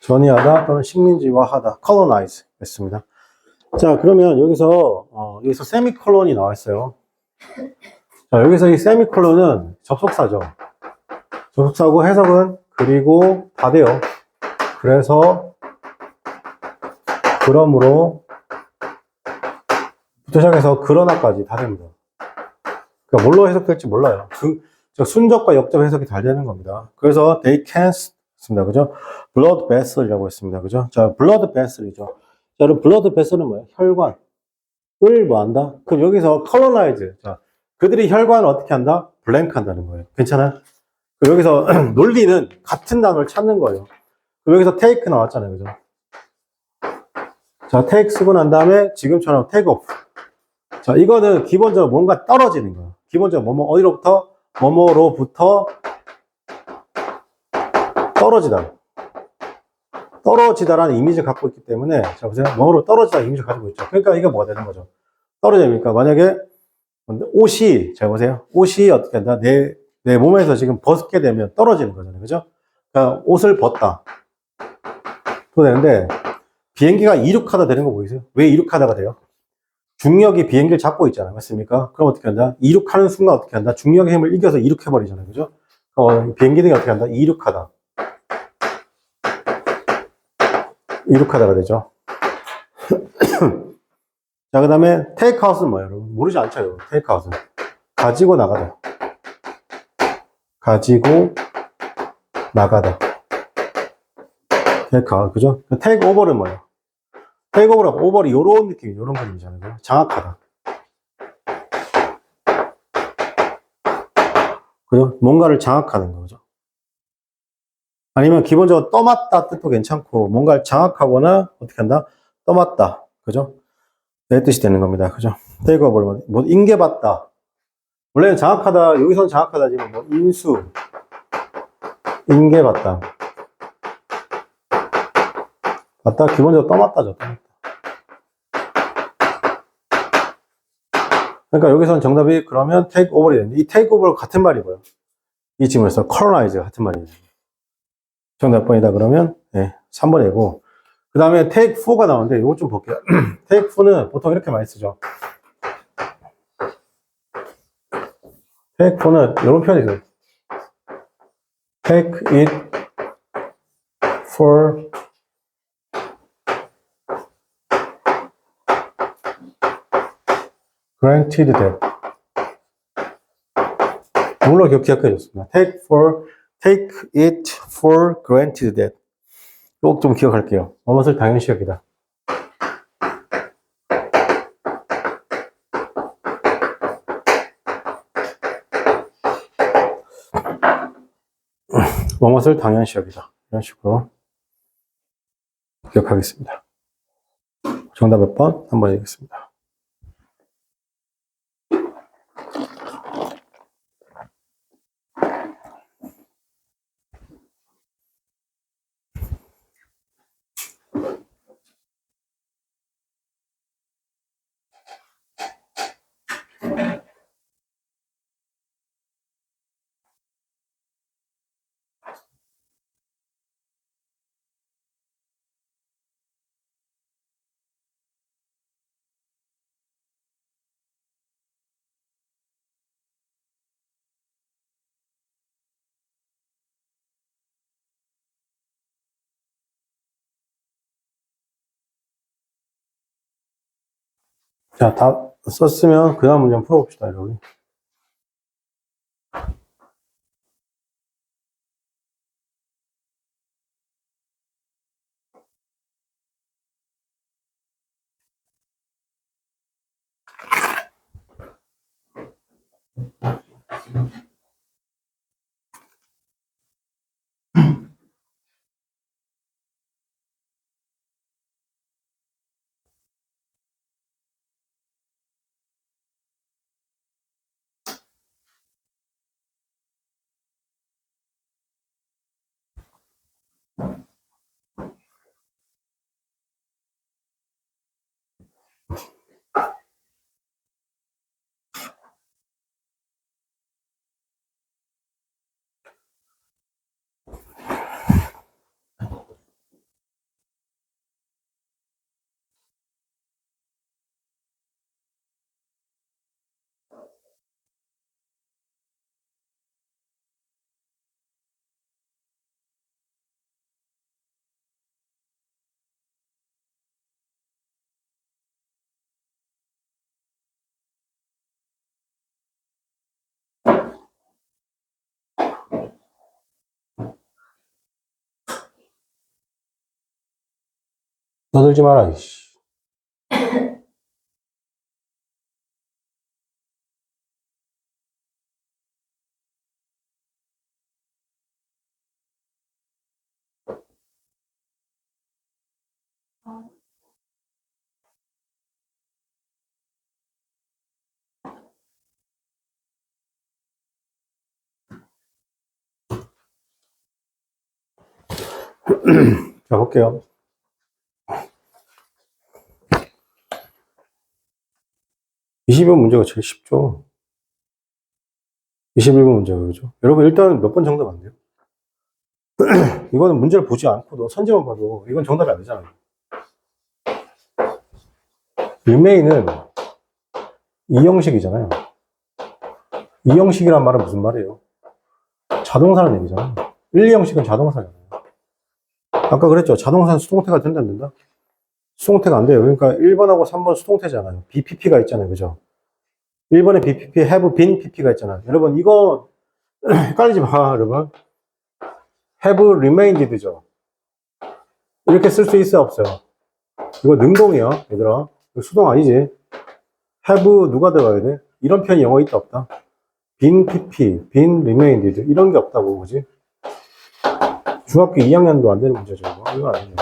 전이하다 또는 식민지화하다. colonize 했습니다. 자, 그러면 여기서 세미콜론이 나와 있어요. 자, 여기서 이 세미콜론은 접속사죠. 접속사고 해석은 그리고 다 돼요. 그래서 그러므로 부터 시작해서 그러나까지 다 됩니다. 그러니까 뭘로 해석될지 몰라요. 순접과 역접 해석이 잘 되는 겁니다. 그래서 they can 습니다. 그죠? blood vessel이라고 했습니다. 그죠? 자, blood vessel이죠. 자, 여러분 blood vessel은 뭐예요? 혈관을 뭐 한다? 그럼 여기서 colonize. 자, 그들이 혈관을 어떻게 한다? blank 한다는 거예요. 괜찮아요? 그럼 여기서 논리는 같은 단어를 찾는 거예요. 그럼 여기서 take 나왔잖아요. 그죠? 자, take 쓰고 난 다음에 지금처럼 take off. 자, 이거는 기본적으로 뭔가 떨어지는 거예요. 기본적으로 어디로부터? 뭐뭐로부터 떨어지다. 떨어지다라는 이미지를 갖고 있기 때문에, 자, 보세요. 뭐로 떨어지다 이미지를 가지고 있죠. 그러니까 이게 뭐가 되는 거죠? 떨어집니까? 만약에 옷이, 자, 보세요. 옷이 어떻게 한다? 내 몸에서 지금 벗게 되면 떨어지는 거잖아요. 그죠? 그러니까 옷을 벗다. 또 되는데, 비행기가 이륙하다 되는 거 보이세요? 왜 이륙하다가 돼요? 중력이 비행기를 잡고 있잖아요. 맞습니까? 그럼 어떻게 한다? 이륙하는 순간 어떻게 한다? 중력의 힘을 이겨서 이륙해버리잖아요. 그죠? 비행기들이 어떻게 한다? 이륙하다. 이륙하다가 되죠. 자, 그 다음에 테이크아웃은 뭐예요, 여러분? 모르지 않죠, 여러분? 테이크아웃은 가지고 나가다. 가지고 나가다. 테이크아웃, 그죠? 테이크오버는 뭐예요? 테이크오버라고 오버이 요런 느낌, 요런 그림이잖아요. 장악하다. 그죠? 뭔가를 장악하는 거죠. 아니면 기본적으로 떠맡다 뜻도 괜찮고, 뭔가를 장악하거나 어떻게 한다? 떠맡다. 그죠? 내 뜻이 되는 겁니다. 그죠? 테이크오버를 뭐 인계받다. 원래는 장악하다, 여기서는 장악하다지만 뭐 인수, 인계받다. 맞다? 기본적으로 떠맡다죠. 떠맡다. 그러니까 여기서는 정답이 그러면 take over이 되는데, 이 take over 같은 말이 뭐예요? 이 지문에서 colonize 같은 말이에요. 정답 번이다 그러면, 네, 3번이고. 그 다음에 take for가 나오는데, 이거 좀 볼게요. take for는 보통 이렇게 많이 쓰죠. take for는 이런 표현이 있어요. take it for granted that. 뭘로 기억해 줬습니다. take it for granted that. 꼭 좀 기억할게요. 뭐뭇을 당연시 여기다. 뭐뭇을 당연시 여기다. 이런 식으로 기억하겠습니다. 정답 몇 번? 한번 얘기하겠습니다. 자, 다 썼으면 그 다음 문제 한번 풀어봅시다, 여러분. 너들지 마라, 이씨. 자, 볼게요. 22번 문제가 제일 쉽죠. 21번 문제가 그죠. 여러분, 일단 몇 번 정답 안 돼요? 이거는 문제를 보지 않고도, 선지만 봐도, 이건 정답이 안 되잖아요. remain은 이 형식이잖아요. 이 형식이란 말은 무슨 말이에요? 자동사라는 얘기잖아요. 1, 2 형식은 자동사잖아요. 아까 그랬죠. 자동사는 수동태가 된다, 안 된다? 수동태가 안 돼요. 그러니까 1번하고 3번 수동태잖아요. BPP가 있잖아요. 그죠? 1번에 BPP, have been PP가 있잖아요. 여러분, 이거 헷갈리지 마, 여러분. have remained죠. 이렇게 쓸 수 있어요, 없어요? 이거 능동이야, 얘들아. 이거 수동 아니지? have 누가 들어가야 돼? 이런 표현이 영어에 있다, 없다? been PP, been remained. 이런 게 없다고, 그지? 중학교 2학년도 안 되는 문제죠, 이거. 이거 아니에요.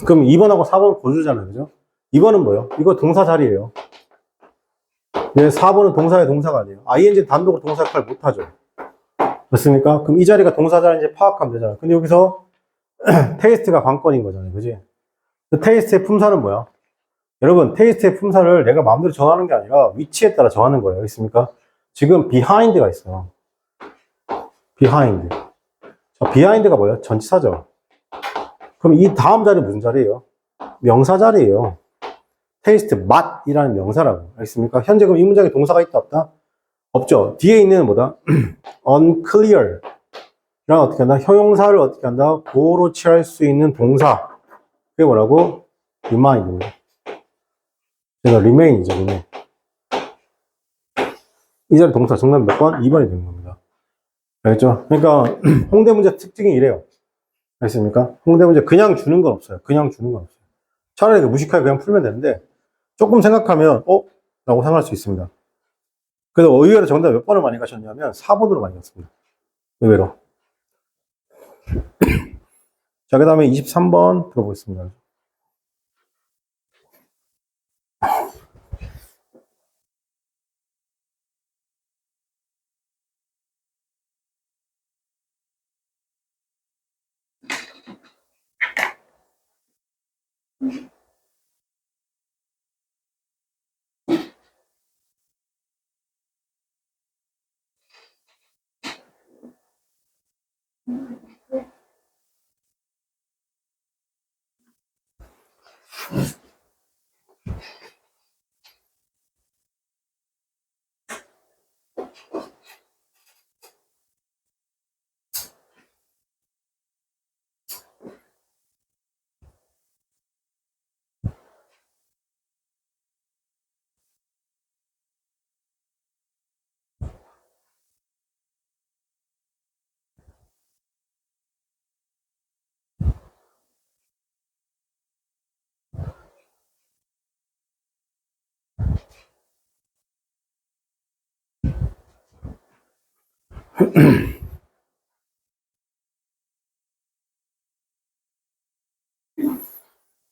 그럼 2번하고 4번 고주잖아요, 그죠? 2번은 뭐예요? 이거 동사 자리예요. 네, 4번은 동사의 동사가 아니에요. ing 단독으로 동사 역할을 못하죠. 맞습니까? 그럼 이 자리가 동사 자리인지 파악하면 되잖아요. 근데 여기서 테이스트가 관건인 거잖아요. 그지? 테이스트의 품사는 뭐야? 여러분, 테이스트의 품사를 내가 마음대로 정하는 게 아니라 위치에 따라 정하는 거예요. 있습니까? 지금 behind가 있어요. behind. 자, behind가 뭐예요? 전치사죠. 그럼 이 다음 자리는 무슨 자리예요? 명사 자리예요. 테이스트 맛이라는 명사라고. 알겠습니까? 현재 그럼 이 문장에 동사가 있다 없다? 없죠. 뒤에 있는 뭐다? unclear. 이랑 어떻게 한다? 형용사를 어떻게 한다? 보호로 취할 수 있는 동사. 그게 뭐라고? remind입니다. 그래서 remain이죠, remain. 이 자리 동사 정답 몇 번? 2번이 되는 겁니다. 알겠죠? 그러니까 홍대 문제 특징이 이래요. 알겠습니까? 홍대 문제 그냥 주는 건 없어요. 그냥 주는 건 없어요. 차라리 무식하게 그냥 풀면 되는데 조금 생각하면 라고 생각할 수 있습니다. 그래서 의외로 정답 몇 번을 많이 가셨냐면 4번으로 많이 갔습니다. 의외로. 자, 그 다음에 23번 들어보겠습니다.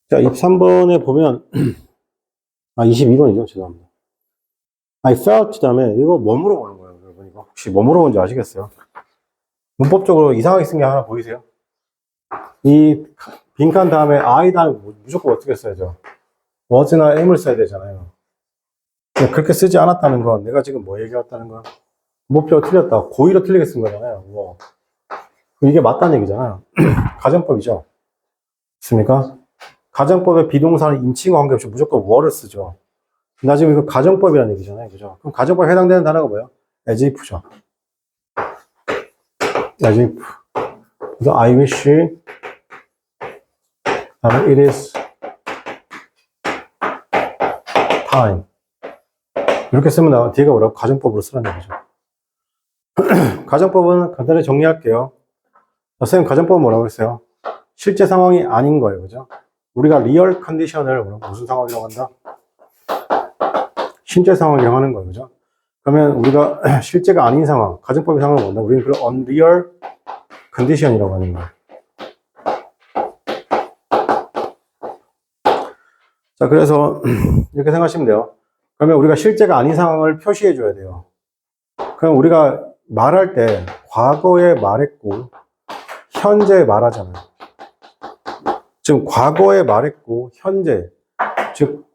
자, 23번에 보면 22번이죠. 죄송합니다. I felt 다음에 이거 뭐 물어보는 거예요, 여러분? 이거 혹시 뭐 물어보는지 아시겠어요? 문법적으로 이상하게 쓴 게 하나 보이세요? 이 빈칸 다음에 I 다음에 무조건 어떻게 써야죠? was나 am을 써야 되잖아요. 그렇게 쓰지 않았다는 건 내가 지금 뭐 얘기했다는 건 문법적으로 틀렸다. 고의로 틀리게 쓴 거잖아요. 뭐. 이게 맞다는 얘기잖아요. 가정법이죠. 맞습니까? 가정법의 비동사는 인칭과 관계없이 무조건 were를 쓰죠. 나 지금 이거 가정법이라는 얘기잖아요. 그죠? 그럼 가정법에 해당되는 단어가 뭐예요? as if죠. as if. 그래서 I wish it is time. 이렇게 쓰면 뒤에가 뭐라고? 가정법으로 쓰라는 얘기죠. 가정법은 간단히 정리할게요. 선생님, 가정법은 뭐라고 했어요? 실제 상황이 아닌 거예요. 그죠? 우리가 리얼 컨디션을 무슨 상황이라고 한다? 실제 상황이라고 하는 거예요. 그죠? 그러면 우리가 실제가 아닌 상황, 가정법의 상황을 뭔다? 우리는 그걸 unreal condition이라고 하는 거예요. 자, 그래서 이렇게 생각하시면 돼요. 그러면 우리가 실제가 아닌 상황을 표시해 줘야 돼요. 그럼 우리가 말할 때 과거에 말했고 현재에 말하잖아요. 지금 과거에 말했고 현재, 즉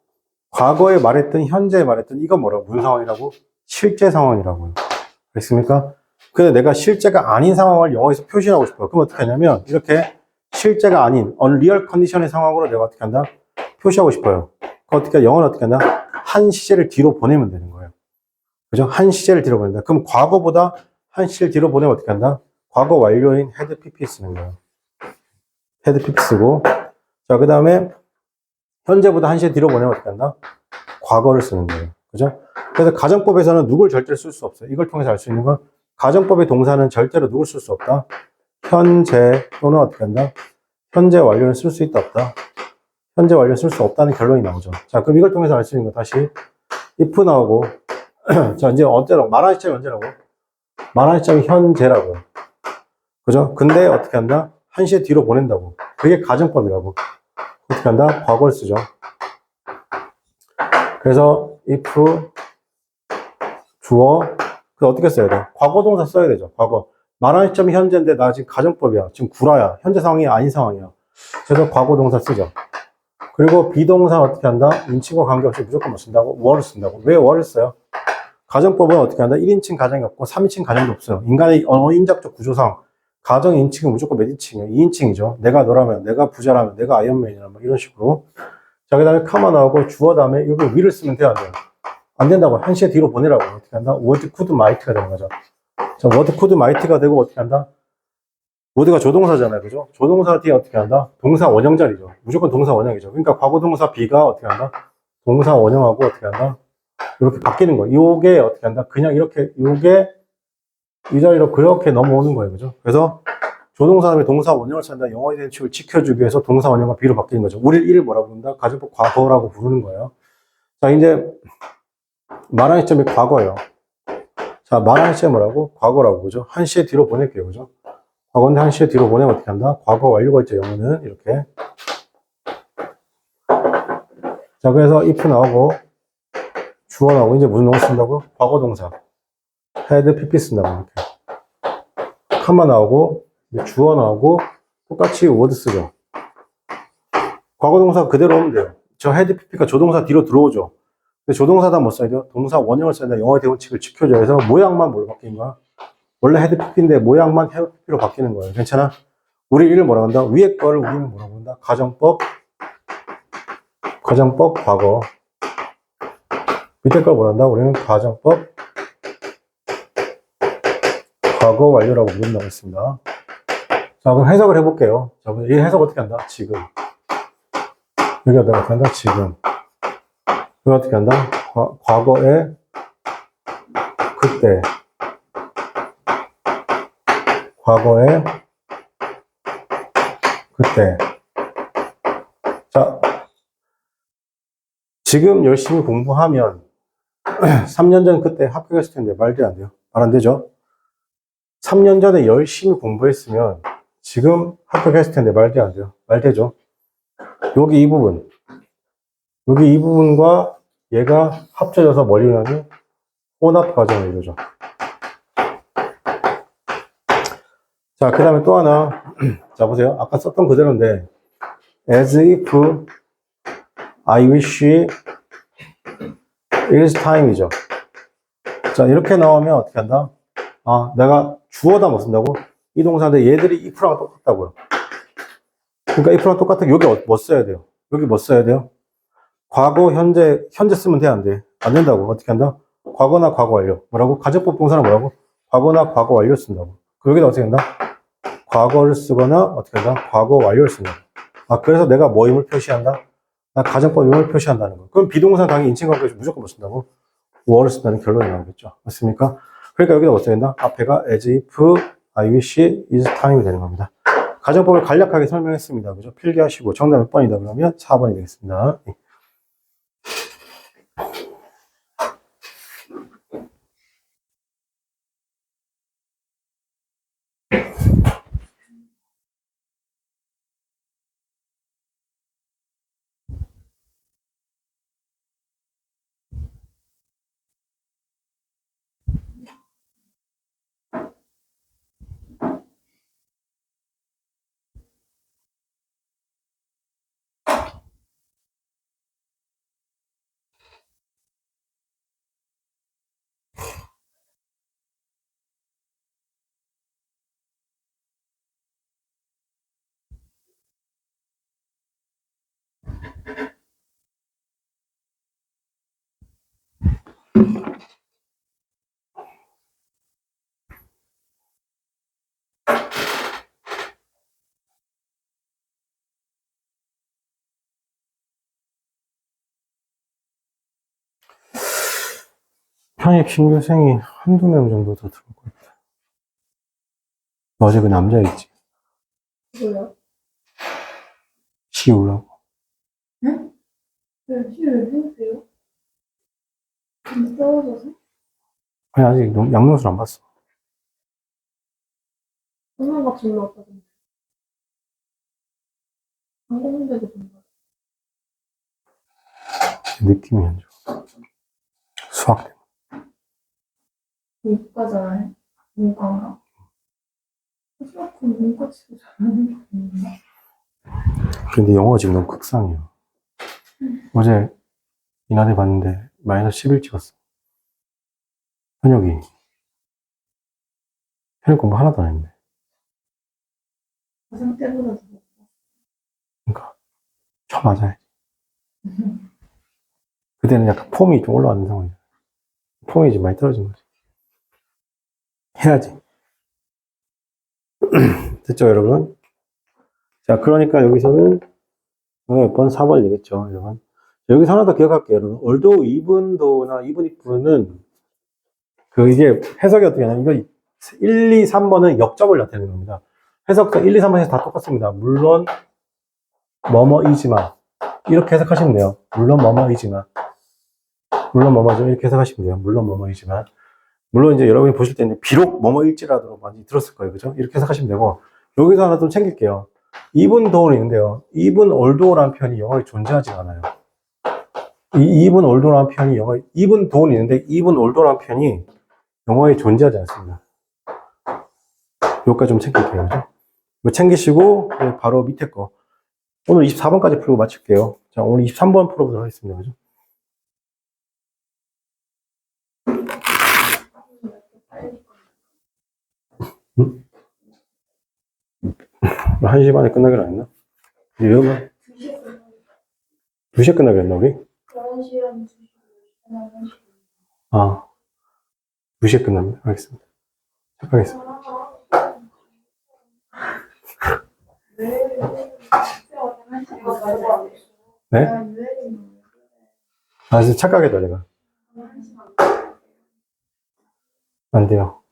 과거에 말했든 현재에 말했든 이건 뭐라고? 무슨 상황이라고? 실제 상황이라고요. 알겠습니까? 근데 내가 실제가 아닌 상황을 영어에서 표시하고 싶어요. 그럼 어떻게 하냐면 이렇게 실제가 아닌 unreal 컨디션의 상황으로 내가 어떻게 한다? 표시하고 싶어요. 어떻게 영어는 어떻게 한다? 한 시제를 뒤로 보내면 되는 거예요. 그죠? 한 시제를 뒤로 보낸다. 그럼 과거보다 한 시제를 뒤로 보내면 어떻게 한다? 과거 완료인 had pp 쓰는 거예요. had pp 쓰고, 자, 그 다음에 현재보다 한 시제 뒤로 보내면 어떻게 한다? 과거를 쓰는 거예요. 그죠? 그래서 가정법에서는 누굴 절대로 쓸 수 없어요. 이걸 통해서 알 수 있는 건 가정법의 동사는 절대로 누굴 쓸 수 없다? 현재 또는 어떻게 한다? 현재 완료를 쓸 수 있다 없다? 현재 완료 쓸 수 없다는 결론이 나오죠. 자, 그럼 이걸 통해서 알 수 있는 거 다시 if 나오고 자, 이제 언제라고? 말하는 시점이 언제라고? 말하는 시점이 현재라고. 그죠? 근데 어떻게 한다? 한 시에 뒤로 보낸다고. 그게 가정법이라고. 어떻게 한다? 과거를 쓰죠. 그래서 if 주어 그 어떻게 써야 돼? 과거 동사 써야 되죠. 과거. 말하는 시점이 현재인데 나 지금 가정법이야. 지금 구라야. 현재 상황이 아닌 상황이야. 그래서 과거 동사 쓰죠. 그리고 비동사 어떻게 한다? 인칭과 관계없이 무조건 뭐 쓴다고? were를 쓴다고. 왜 were를 써요? 가정법은 어떻게 한다? 1인칭 가정이 없고 3인칭 가정도 없어요. 인간의 언어인작적 구조상 가정 인칭은 무조건 몇 인칭이에요? 2인칭이죠. 내가 너라면, 내가 부자라면, 내가 아이언맨이라면 뭐 이런 식으로. 자, 그 다음에 카마 나오고 주어 다음에 이거 위를 쓰면 돼요? 안 돼요? 안 된다고. 한 시에 뒤로 보내라고. 어떻게 한다? would, could, might가 되는 거죠. 자, would, could, might가 되고 어떻게 한다? would가 조동사잖아요. 그죠? 조동사 뒤에 어떻게 한다? 동사 원형 자리죠. 무조건 동사 원형이죠. 그러니까 과거 동사 B가 어떻게 한다? 동사 원형하고 어떻게 한다? 이렇게 바뀌는 거예요. 요게 어떻게 한다? 그냥 이렇게, 요게 이 자리로 그렇게 넘어오는 거예요. 그죠? 그래서 조동사 다음에 동사 원형을 쓴다. 영어의 대축을 지켜주기 위해서 동사 원형과 비로 바뀌는 거죠. 우리 이를 뭐라고 부른다? 가정법 과거라고 부르는 거예요. 자, 이제 말하는 시점이 과거예요. 자, 말하는 시점이 뭐라고? 과거라고. 그죠? 한 시에 뒤로 보낼게요. 그죠? 과거인데 한 시에 뒤로 보내면 어떻게 한다? 과거 완료가 있죠. 영어는 이렇게. 자, 그래서 if 나오고 주어 나오고 이제 무슨 동사 쓴다고? 과거 동사. had, pp 쓴다고 이렇게. 컴마 나오고 이제 주어 나오고 똑같이 word 쓰죠. 과거 동사 그대로 하면 돼요. 저 had, pp가 조동사 뒤로 들어오죠. 근데 조동사다 뭐 써야 돼요? 동사 원형을 써야 돼요. 영어의 대원칙을 지켜줘야 해서 모양만 뭘로 바뀐 거야? 원래 had, pp인데 모양만 have, pp로 바뀌는 거예요. 괜찮아? 우리 이를 뭐라고 한다? 위에 거를 우리는 뭐라고 한다? 가정법 과거. 밑에 걸 뭐란다? 우리는 가정법 과거 완료라고 부른다고 했습니다. 자, 그럼 해석을 해볼게요. 자, 이 해석 어떻게 한다? 지금. 여기 어떻게 한다? 지금. 여기 어떻게 한다? 과거에, 그때. 과거에, 그때. 자, 지금 열심히 공부하면 3년 전 그때 합격했을 텐데 말도 안 돼요. 말 안 되죠? 3년 전에 열심히 공부했으면 지금 합격했을 텐데 말도 안 돼요. 말 되죠? 여기 이 부분과 얘가 합쳐져서 뭘 이루냐면 혼합 과정을 이루죠. 자, 그 다음에 또 하나. 자, 보세요. 아까 썼던 그대로인데 as if I wish it is time이죠. 자, 이렇게 나오면 어떻게 한다? 아, 내가 주어다 못 쓴다고? 이 동사인데 얘들이 if랑 똑같다고요. 그러니까 if랑 똑같아. 여기 뭐 써야 돼요? 여기 뭐 써야 돼요? 과거, 현재 쓰면 돼, 안 돼? 안 된다고. 어떻게 한다? 과거나 과거 완료. 뭐라고? 가정법 동사는 뭐라고? 과거나 과거 완료 쓴다고. 그럼 여기다 어떻게 한다? 과거를 쓰거나 어떻게 한다? 과거 완료를 쓴다. 아, 그래서 내가 뭐임을 표시한다? 나 가정법임을 표시한다는 거. 그럼 비동사 당연히 인칭관계에서 무조건 뭐 쓴다고? were 쓴다는 결론이 나오겠죠. 맞습니까? 그러니까 여기다 뭐 써야 된다? 앞에가 as if I wish is time이 되는 겁니다. 가정법을 간략하게 설명했습니다. 그죠? 필기하시고 정답 몇 번이다 그러면 4번이 되겠습니다. 편입 신규생이 한두 명 정도 더 들어올 것 같아. 어제 그 남자 있지? 뭐야? 시우라고. 응? 왜 시를 해주세요? 근데 떨어져서? 아니, 아직 양노술 안 봤어. 엄마가 불러왔다던데. 한국 문제도 본 거야. 느낌이 안 좋아. 수학 때문에. 문과잖아요. 문과인가? 수학은 문과 치고 잘하는 거 아닌가? 근데 영어가 지금 너무 극상이야. 어제 이날에 봤는데 마이너스 11 찍었어. 현역이. 현역 공부 하나도 안 했는데. 가장 때보다 더 높아. 그러니까 쳐 맞아야지. 그때는 약간 폼이 좀 올라왔는 상황이야. 폼이 좀 많이 떨어진 거지. 해야지. 됐죠, 여러분? 자, 그러니까 여기서는 몇 번? 4번 되겠죠, 여러분? 여기서 하나 더 기억할게요. 여러분. although, eventhough나 even if는 이게 해석이 어떻게 하냐면 이거 1, 2, 3번은 역접을 나타내는 겁니다. 해석과 1, 2, 3번에서 다 똑같습니다. 물론 뭐뭐이지만 이렇게 해석하시면 돼요. 물론 뭐뭐이지만 물론 뭐뭐죠 이렇게 해석하시면 돼요. 물론 뭐뭐이지만 물론 이제 여러분이 보실 때는 비록 뭐뭐일지라도 많이 들었을 거예요. 그죠? 이렇게 해석하시면 되고 여기서 하나 좀 챙길게요. even though는 있는데요. even although라는 표현이 영어에 존재하지 않아요. 이 even although라는 표현이 영어에 even though는 있는데 even although라는 표현이 영어에 존재하지 않습니다. 여기까지 좀 챙길게요. 그죠? 이거 챙기시고 바로 밑에 거 오늘 24번까지 풀고 마칠게요. 자, 오늘 23번 풀어보도록 하겠습니다. 그죠? 응? 1시 반에 끝나기로 했나? 이러면 2시에 끝나기로 했나, 우리? 11시간 2시. 아, 2시에 끝납니다. 알겠습니다. 착하겠습니다. 네? 아, 진짜 착각했다, 내가. 안 돼요.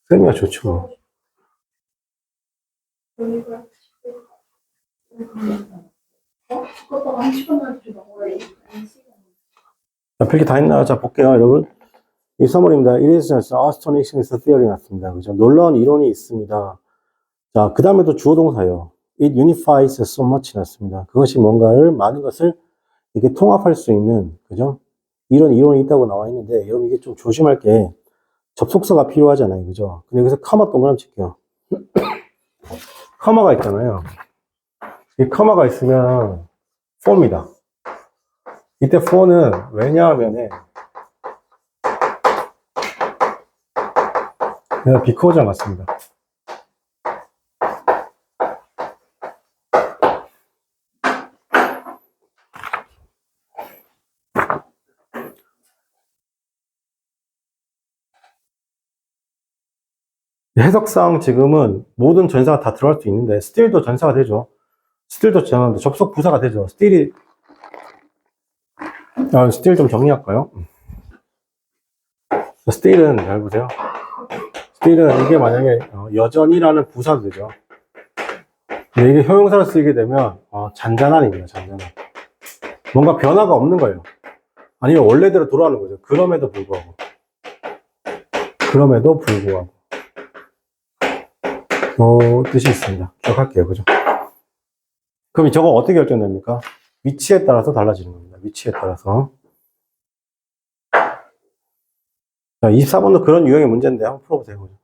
쌤이야 좋죠. 뭐. 자, 필기 다 했나? 자, 볼게요, 여러분. 이 서머리입니다. It is just astonishing is a theory 났습니다. 그죠? 놀라운 이론이 있습니다. 자, 그 다음에 또 주어 동사요. It unifies so much 났습니다. 그것이 뭔가를, 많은 것을 이렇게 통합할 수 있는, 그죠? 이런 이론이 있다고 나와 있는데, 여러분 이게 좀 조심할 게 접속사가 필요하잖아요. 그죠? 근데 여기서 커마 동그라미 칠게요. 커마가 있잖아요. 이 커마가 있으면 for입니다. 이때 for는 왜냐하면은 그냥 비커즈랑 같습니다. 해석상 지금은 모든 전사가 다 들어갈 수 있는데 still도 전사가 되죠. still도 접속 부사가 되죠. still이 still 좀 정리할까요? still은 잘 보세요. still은 이게 만약에 여전히라는 부사도 되죠. 근데 이게 형용사를 쓰게 되면 잔잔한입니다. 잔잔한. 뭔가 변화가 없는 거예요. 아니면 원래대로 돌아가는 거죠. 그럼에도 불구하고. 그럼에도 불구하고. 뜻이 있습니다. 기억할게요. 그죠? 그럼 저거 어떻게 결정됩니까? 위치에 따라서 달라지는 겁니다. 위치에 따라서. 자, 24번도 그런 유형의 문제인데 한번 풀어보세요. 그죠?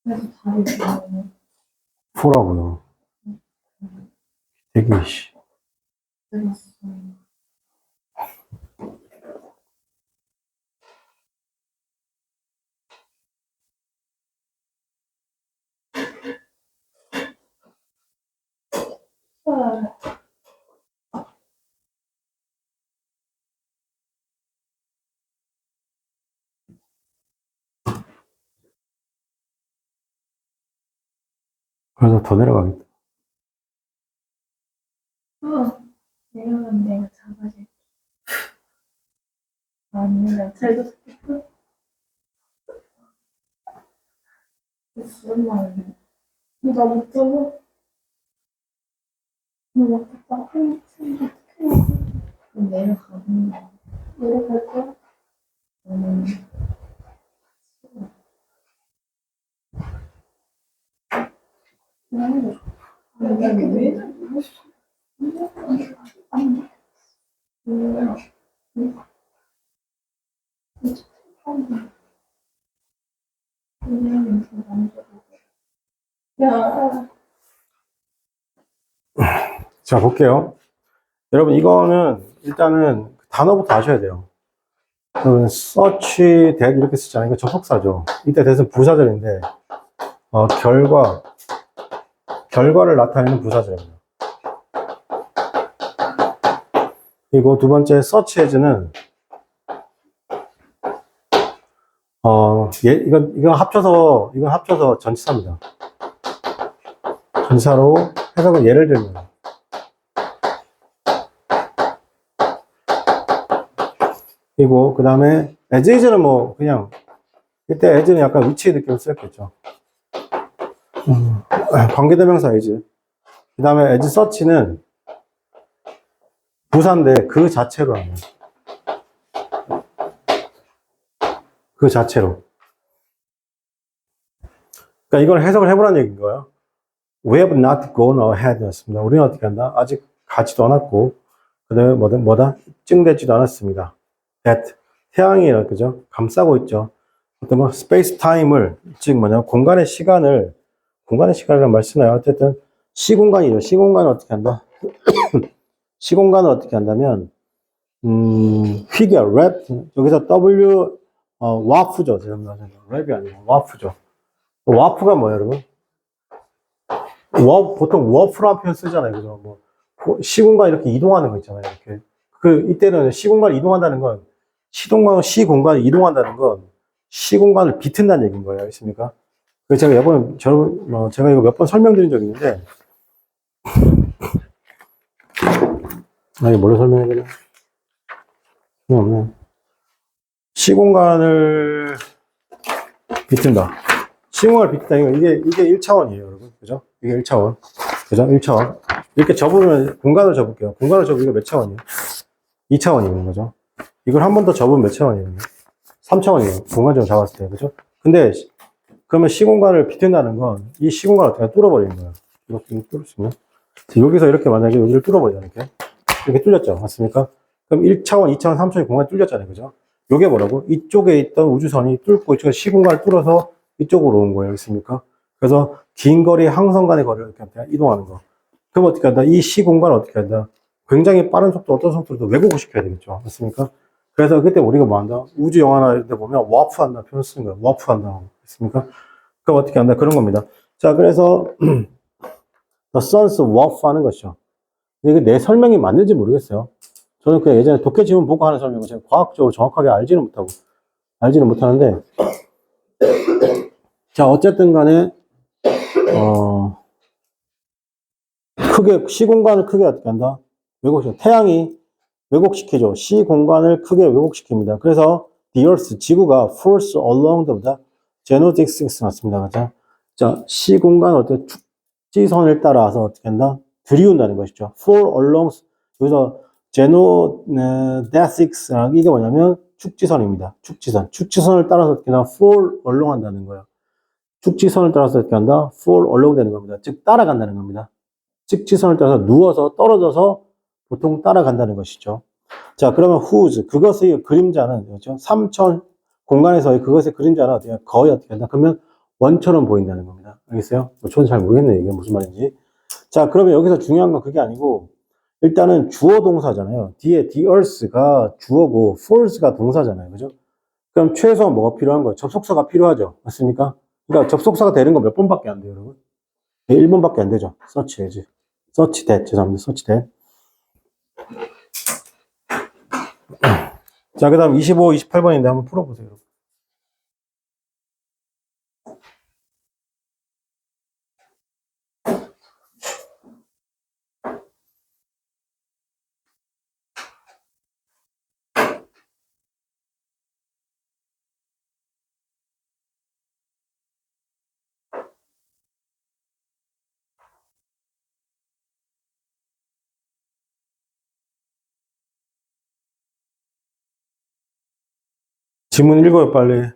그래서 답이 뭐예요? 풀라고요. 되게, 씨. 그래서 더 내려가겠다. 내려면 내가 잡아줄게. 아니면 잘도 스피크? 무슨 말이야? 나못 잡아? 너 맞겠다. 그럼 내려가는 거야. 내려갈 거야? 이렇게 왜 야. 자, 볼게요. 여러분, 이거는 일단은 단어부터 아셔야 돼요. 여러분, search, that 이렇게 쓰잖아요. 이거 접속사죠. 이때 that은 부사절인데, 결과를 나타내는 부사절입니다. 그리고 두 번째 search as는 이건 합쳐서 전치사입니다. 전치사로 해석은 예를 들면, 그리고 그 다음에 as is는 뭐 그냥 이때 as는 약간 위치의 느낌을 쓰였겠죠. 관계대명사 as. 그 다음에 as such는 부사인데 그 자체로 하는. 그 자체로. 그러니까 이걸 해석을 해보라는 얘기인 거예요. We have not gone ahead 였습니다. 우리는 어떻게 한다? 아직 가지도 않았고, 그 다음에 뭐다? 입증되지도 않았습니다. That. 태양이, 그죠? 감싸고 있죠. 어떤 뭐, space time을, 즉 뭐냐, 공간의 시간이라는 말 쓰나요? 어쨌든, 시공간이죠. 시공간을 어떻게 한다? 시공간을 어떻게 한다면, figure, rep, 여기서 와프죠. 죄송합니다. 랩이 아니고, 와프죠. 와프가 뭐예요, 여러분? 보통 워프라는 표현 쓰잖아요. 그죠? 뭐, 시공간 이렇게 이동하는 거 있잖아요. 이렇게. 이때는 시공간 이동한다는 건, 시공간을 이동한다는 건, 시공간을 비튼다는 얘기인 거예요. 알겠습니까? 그래서 제가 이거 몇 번 설명드린 적이 있는데, 이거 뭘로 설명해야 되나? 없네. 시공간을 비튼다. 시공간을 비튼다. 이게 1차원이에요, 여러분. 그죠? 이게 1차원. 그죠? 1차원. 이렇게 접으면, 공간을 접을게요. 공간을 접으면 이거 몇 차원이에요? 2차원이에요. 그죠? 이걸 한 번 더 접으면 몇 차원이에요? 3차원이에요. 공간적으로 잡았을 때. 그죠? 근데, 그러면 시공간을 비튼다는 건, 이 시공간을 어떻게 뚫어버리는 거예요. 이렇게 뚫을 수 있나? 여기서 이렇게 만약에 여기를 뚫어버리잖아요. 이렇게 뚫렸죠. 맞습니까? 그럼 1차원, 2차원, 3차원의 공간이 뚫렸잖아요. 그죠? 요게 뭐라고? 이쪽에 있던 우주선이 뚫고 이쪽에 시공간을 뚫어서 이쪽으로 온 거예요. 있습니까? 그래서 긴 거리 항성 간의 거리를 이렇게 이동하는 거. 그럼 어떻게 한다? 이 시공간을 어떻게 한다? 굉장히 빠른 속도, 어떤 속도로 왜곡을 시켜야 되겠죠. 맞습니까? 그래서 그때 우리가 뭐 한다? 우주 영화나 이런 데 보면 와프 한다 표현 쓰는 거예요. 와프 한다고. 맞습니까? 그럼 어떻게 한다? 그런 겁니다. 자, 그래서 the sun's warp 하는 것이죠. 근데 이게 내 설명이 맞는지 모르겠어요. 저는 그냥 예전에 독해 지문 보고 하는 설명을 제가 과학적으로 정확하게 알지는 못하는데, 자, 어쨌든 간에, 시공간을 크게 어떻게 한다? 태양이 왜곡시키죠. 시공간을 크게 왜곡시킵니다. 그래서, the earth, 지구가 force along the genetic axis 맞습니다. 그죠? 자, 시공간을 어떻게 축지선을 따라서 어떻게 한다? 들이운다는 것이죠. for along, 여기서 geodesics, 이게 뭐냐면 축지선입니다. 축지선을 따라서 어떻게 한다? for along 한다는 거예요. 축지선을 따라서 어떻게 한다? for along 되는 겁니다. 즉, 따라간다는 겁니다. 축지선을 따라서 누워서 떨어져서 보통 따라간다는 것이죠. 자, 그러면 whose, 그것의 그림자는, 그렇죠? 삼천 공간에서의 그것의 그림자는 어떻게, 거의 어떻게 한다? 그러면 원처럼 보인다는 겁니다. 알겠어요? 저는 잘 모르겠네요. 이게 무슨 말인지. 자, 그러면 여기서 중요한 건 그게 아니고, 일단은 주어 동사잖아요. 뒤에 the earth가 주어고, force가 동사잖아요. 그죠? 그럼 최소한 뭐가 필요한 거예요? 접속사가 필요하죠. 맞습니까? 그러니까 접속사가 되는 건 몇 번밖에 안 돼요, 여러분? 1번밖에 안 되죠. search as. search that. 죄송합니다. search that. 자, 그 다음 25, 28번인데 한번 풀어보세요. 지문 읽어요, 빨리.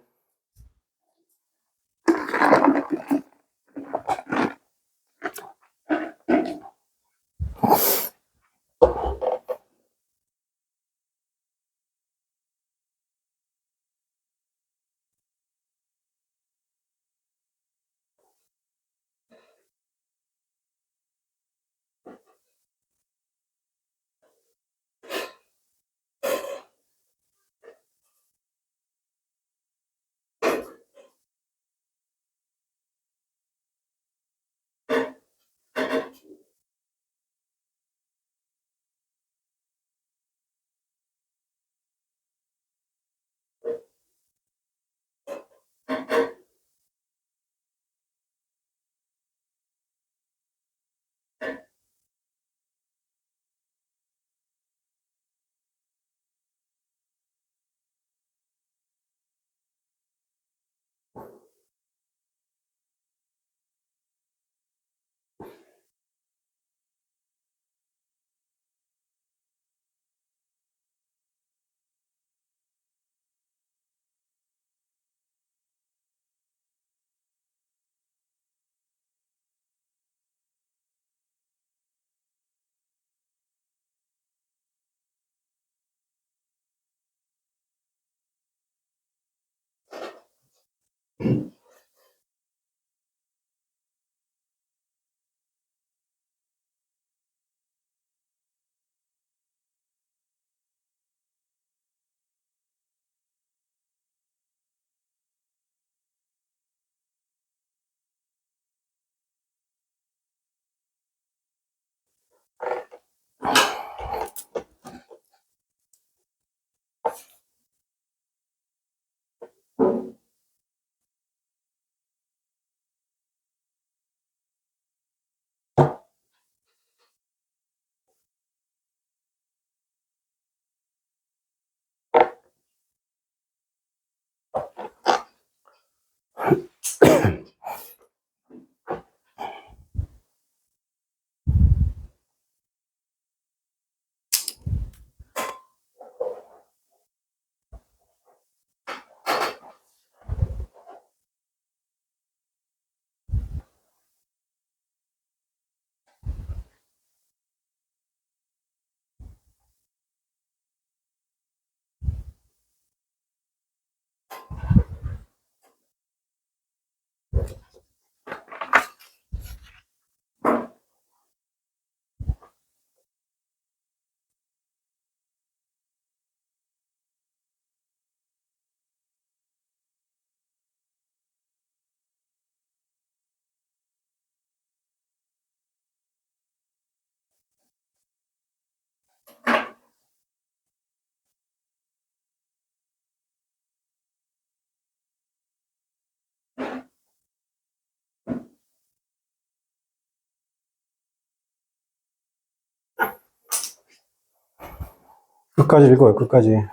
끝까지 읽어요, 끝까지.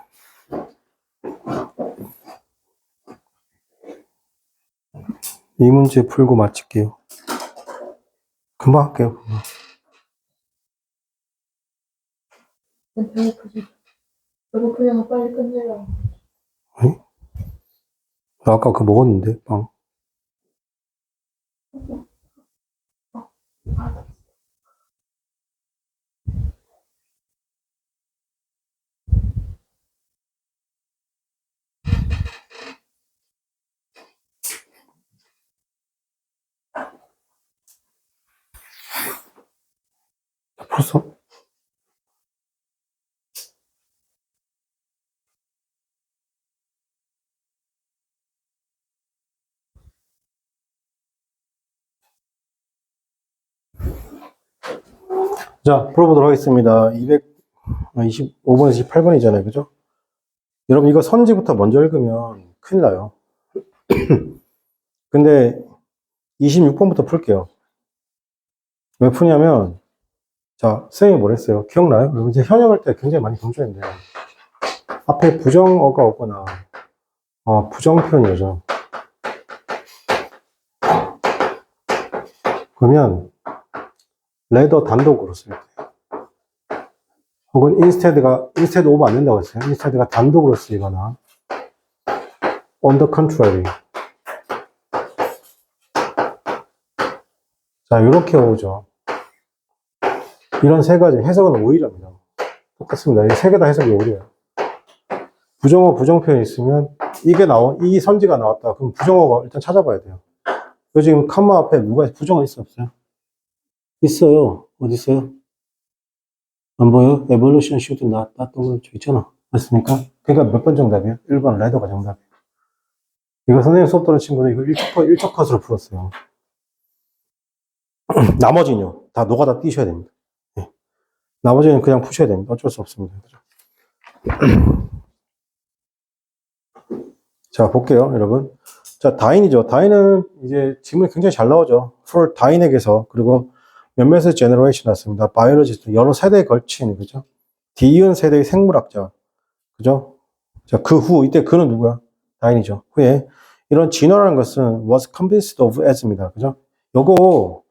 이 문제 풀고 마칠게요. 금방 할게요. 배고프지? 배고프면 빨리 끝내라. 아니? 나 아까 그거 먹었는데, 빵. 풀었어? 자, 풀어보도록 하겠습니다. 225번에서 28번이잖아요. 그죠? 여러분, 이거 선지부터 먼저 읽으면 큰일 나요. 근데 26번부터 풀게요. 왜 푸냐면, 자, 선생님이 뭘 했어요? 기억나요? 여러분, 이제 현역할 때 굉장히 많이 강조했는데, 앞에 부정어가 오거나, 부정표현이죠. 그러면, 레더 단독으로 쓸 때. 혹은 instead of 안 된다고 했어요. instead가 단독으로 쓰이거나, on the contrary. 자, 이렇게 오죠. 이런 세 가지, 해석은 오히려입니다. 똑같습니다. 이 세 개 다 해석이 오히려요. 부정어, 부정표현이 있으면, 이 선지가 나왔다. 그럼 부정어가 일단 찾아봐야 돼요. 요 지금 컴마 앞에 부정어 있어, 없어요? 있어요. 어디 있어요? 안 보여? evolution should not, 동그라미 있잖아. 맞습니까? 그러니까 몇 번 정답이에요? 1번 레더가 정답이에요. 이거 선생님 수업 들은 친구들 이거 1초 컷으로 풀었어요. 나머지는요, 다 노가다 띄셔야 됩니다. 네. 나머지는 그냥 푸셔야 됩니다. 어쩔 수 없습니다. 자, 볼게요, 여러분. 자, 다인이죠. 다인은 이제 질문이 굉장히 잘 나오죠. for 다인에게서, 그리고 몇몇의 제너레이션 났습니다. 바이올로지스트, 여러 세대에 걸친, 그죠? 뒤이은 세대의 생물학자, 그죠? 자, 그 후, 이때 그는 누구야? 다인이죠. 후에. 이런 진화라는 것은 was convinced of as입니다. 그죠? 요거,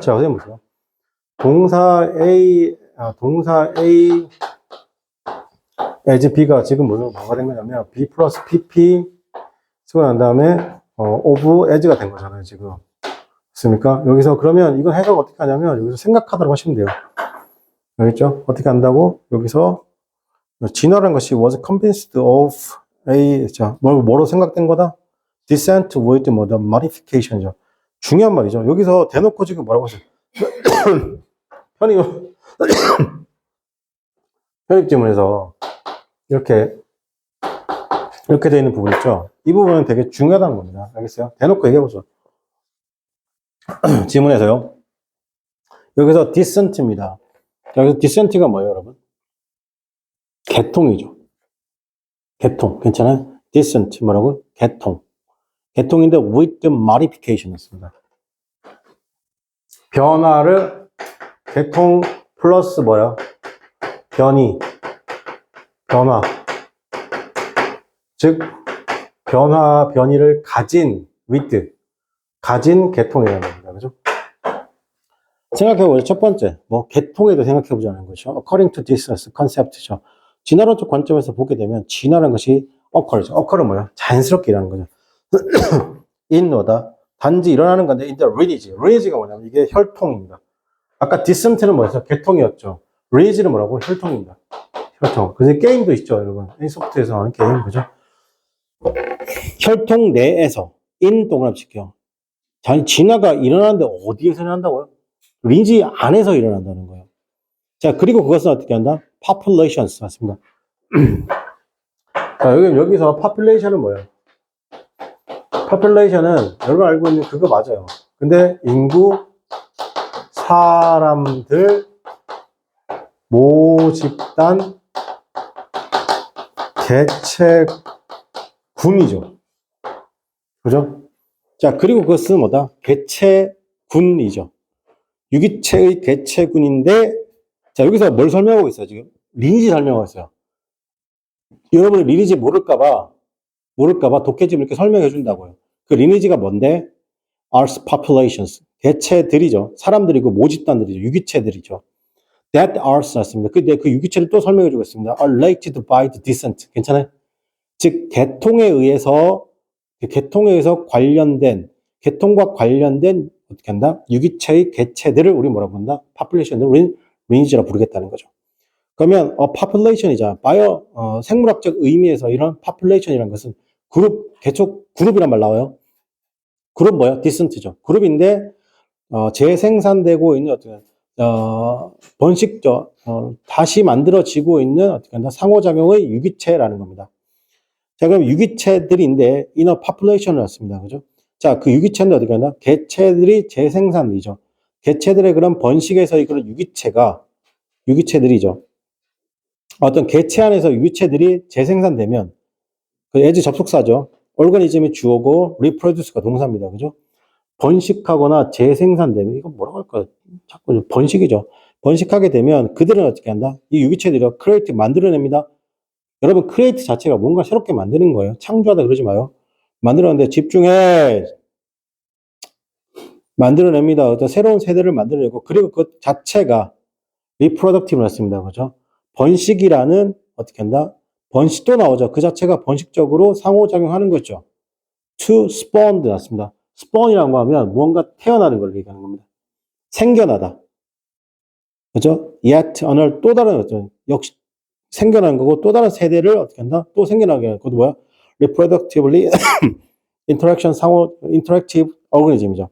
자, 선생님 보세요. 동사 A, as B가 지금 뭐가 된 거냐면, B 플러스 PP 쓰고 난 다음에, of as가 된 거잖아요, 지금. 맞습니까? 여기서 그러면 이건 해석 어떻게 하냐면, 여기서 생각하도록 하시면 돼요. 알겠죠? 어떻게 한다고? 여기서, 진화라는 것이 was convinced of A, 자, 뭐로 생각된 거다? descent with 뭐다 modification이죠. 중요한 말이죠. 여기서 대놓고 지금 뭐라고 했어요? 편입 편입지문에서 이렇게 되어 있는 부분 있죠. 이 부분은 되게 중요하다는 겁니다. 알겠어요? 대놓고 얘기해보죠. 지문에서요. 여기서 decent입니다. 여기서 decent가 뭐예요, 여러분? 개통이죠. 개통. 괜찮아요? decent 뭐라고? 개통. 개통인데 with modification이었습니다. 변화를 개통 플러스 뭐야? 변화. 즉 변이를 가진 가진 개통이라는 겁니다. 그죠? 생각해보죠. 첫 번째, 개통에도 생각해보자는 거죠. According to this concept죠. 진화론적 관점에서 보게 되면 진화라는 것이 occur죠. occur은 뭐야? 자연스럽게 일어나는 거죠. in 뭐다? 단지 일어나는 건데 in the lineage가 뭐냐면 이게 혈통입니다. 아까 descent는 뭐였어? 개통이었죠. lineage는 뭐라고? 혈통입니다. 혈통. 그래서 게임도 있죠, 여러분. 소프트에서 나오는 게임, 그죠? 혈통 내에서 in 동그라미 칠게요. 진화가 일어나는데 어디에서 일어난다고요? 리니지 안에서 일어난다는 거예요. 자, 그리고 그것은 어떻게 한다? populations 맞습니다. 자, 여기서 population은 뭐예요? population은 여러분 알고 있는 그거 맞아요. 근데 인구, 사람들, 모집단, 개체군이죠. 그죠? 자, 그리고 그것은 뭐다? 개체군이죠. 유기체의 개체군인데, 자, 여기서 뭘 설명하고 있어요, 지금? 리니지 설명하고 있어요. 여러분이 리니지 모를까봐 독해집 이렇게 설명해 준다고요. 그 리니지가 뭔데? are populations. 개체들이죠. 사람들이고 모집단들이죠. 유기체들이죠. that are 였습니다. 근데 그 유기체를 또 설명해 주겠습니다. are related by the descent. 괜찮아요? 즉, 개통과 관련된 어떻게 한다? 유기체의 개체들을 우리 뭐라 부른다? population을 lineage라 부르겠다는 거죠. 그러면 population이자 생물학적 의미에서 이런 population이라는 것은 그룹이란 말 나와요. 그룹 뭐야? descent죠. 그룹인데 재생산되고 있는 다시 만들어지고 있는 어떻게 한다? 상호작용의 유기체라는 겁니다. 자, 그럼 유기체들인데 inner population을 했습니다. 그죠? 자, 그 유기체는 어떻게 하나? 개체들이 재생산이죠. 개체들의 그런 번식에서의 그런 유기체들이죠. 어떤 개체 안에서 유기체들이 재생산되면 그 as 접속사죠. organism이 주어고 reproduce가 동사입니다. 그죠? 번식하거나 재생산되면 이거 뭐라고 할까요? 자꾸 번식이죠. 번식하게 되면 그들은 어떻게 한다? 이 유기체들이 create 만들어냅니다. 여러분 create 자체가 뭔가 새롭게 만드는 거예요. 창조하다 그러지 마요. 만들었는데 집중해. 만들어냅니다. 어떤 새로운 세대를 만들어내고 그리고 그 자체가 reproductive를 했습니다. 그죠? 번식이라는 어떻게 한다? 번식도 나오죠. 그 자체가 번식적으로 상호작용하는 거죠. to spawn 났습니다. spawn이라고 하면 무언가 태어나는 걸 얘기하는 겁니다. 생겨나다. 그죠? yet another 또 다른 역시 생겨나는 거고 또 다른 세대를 어떻게 한다? 또 생겨나게 하는 그것도 뭐야? reproductively interactive organism이죠.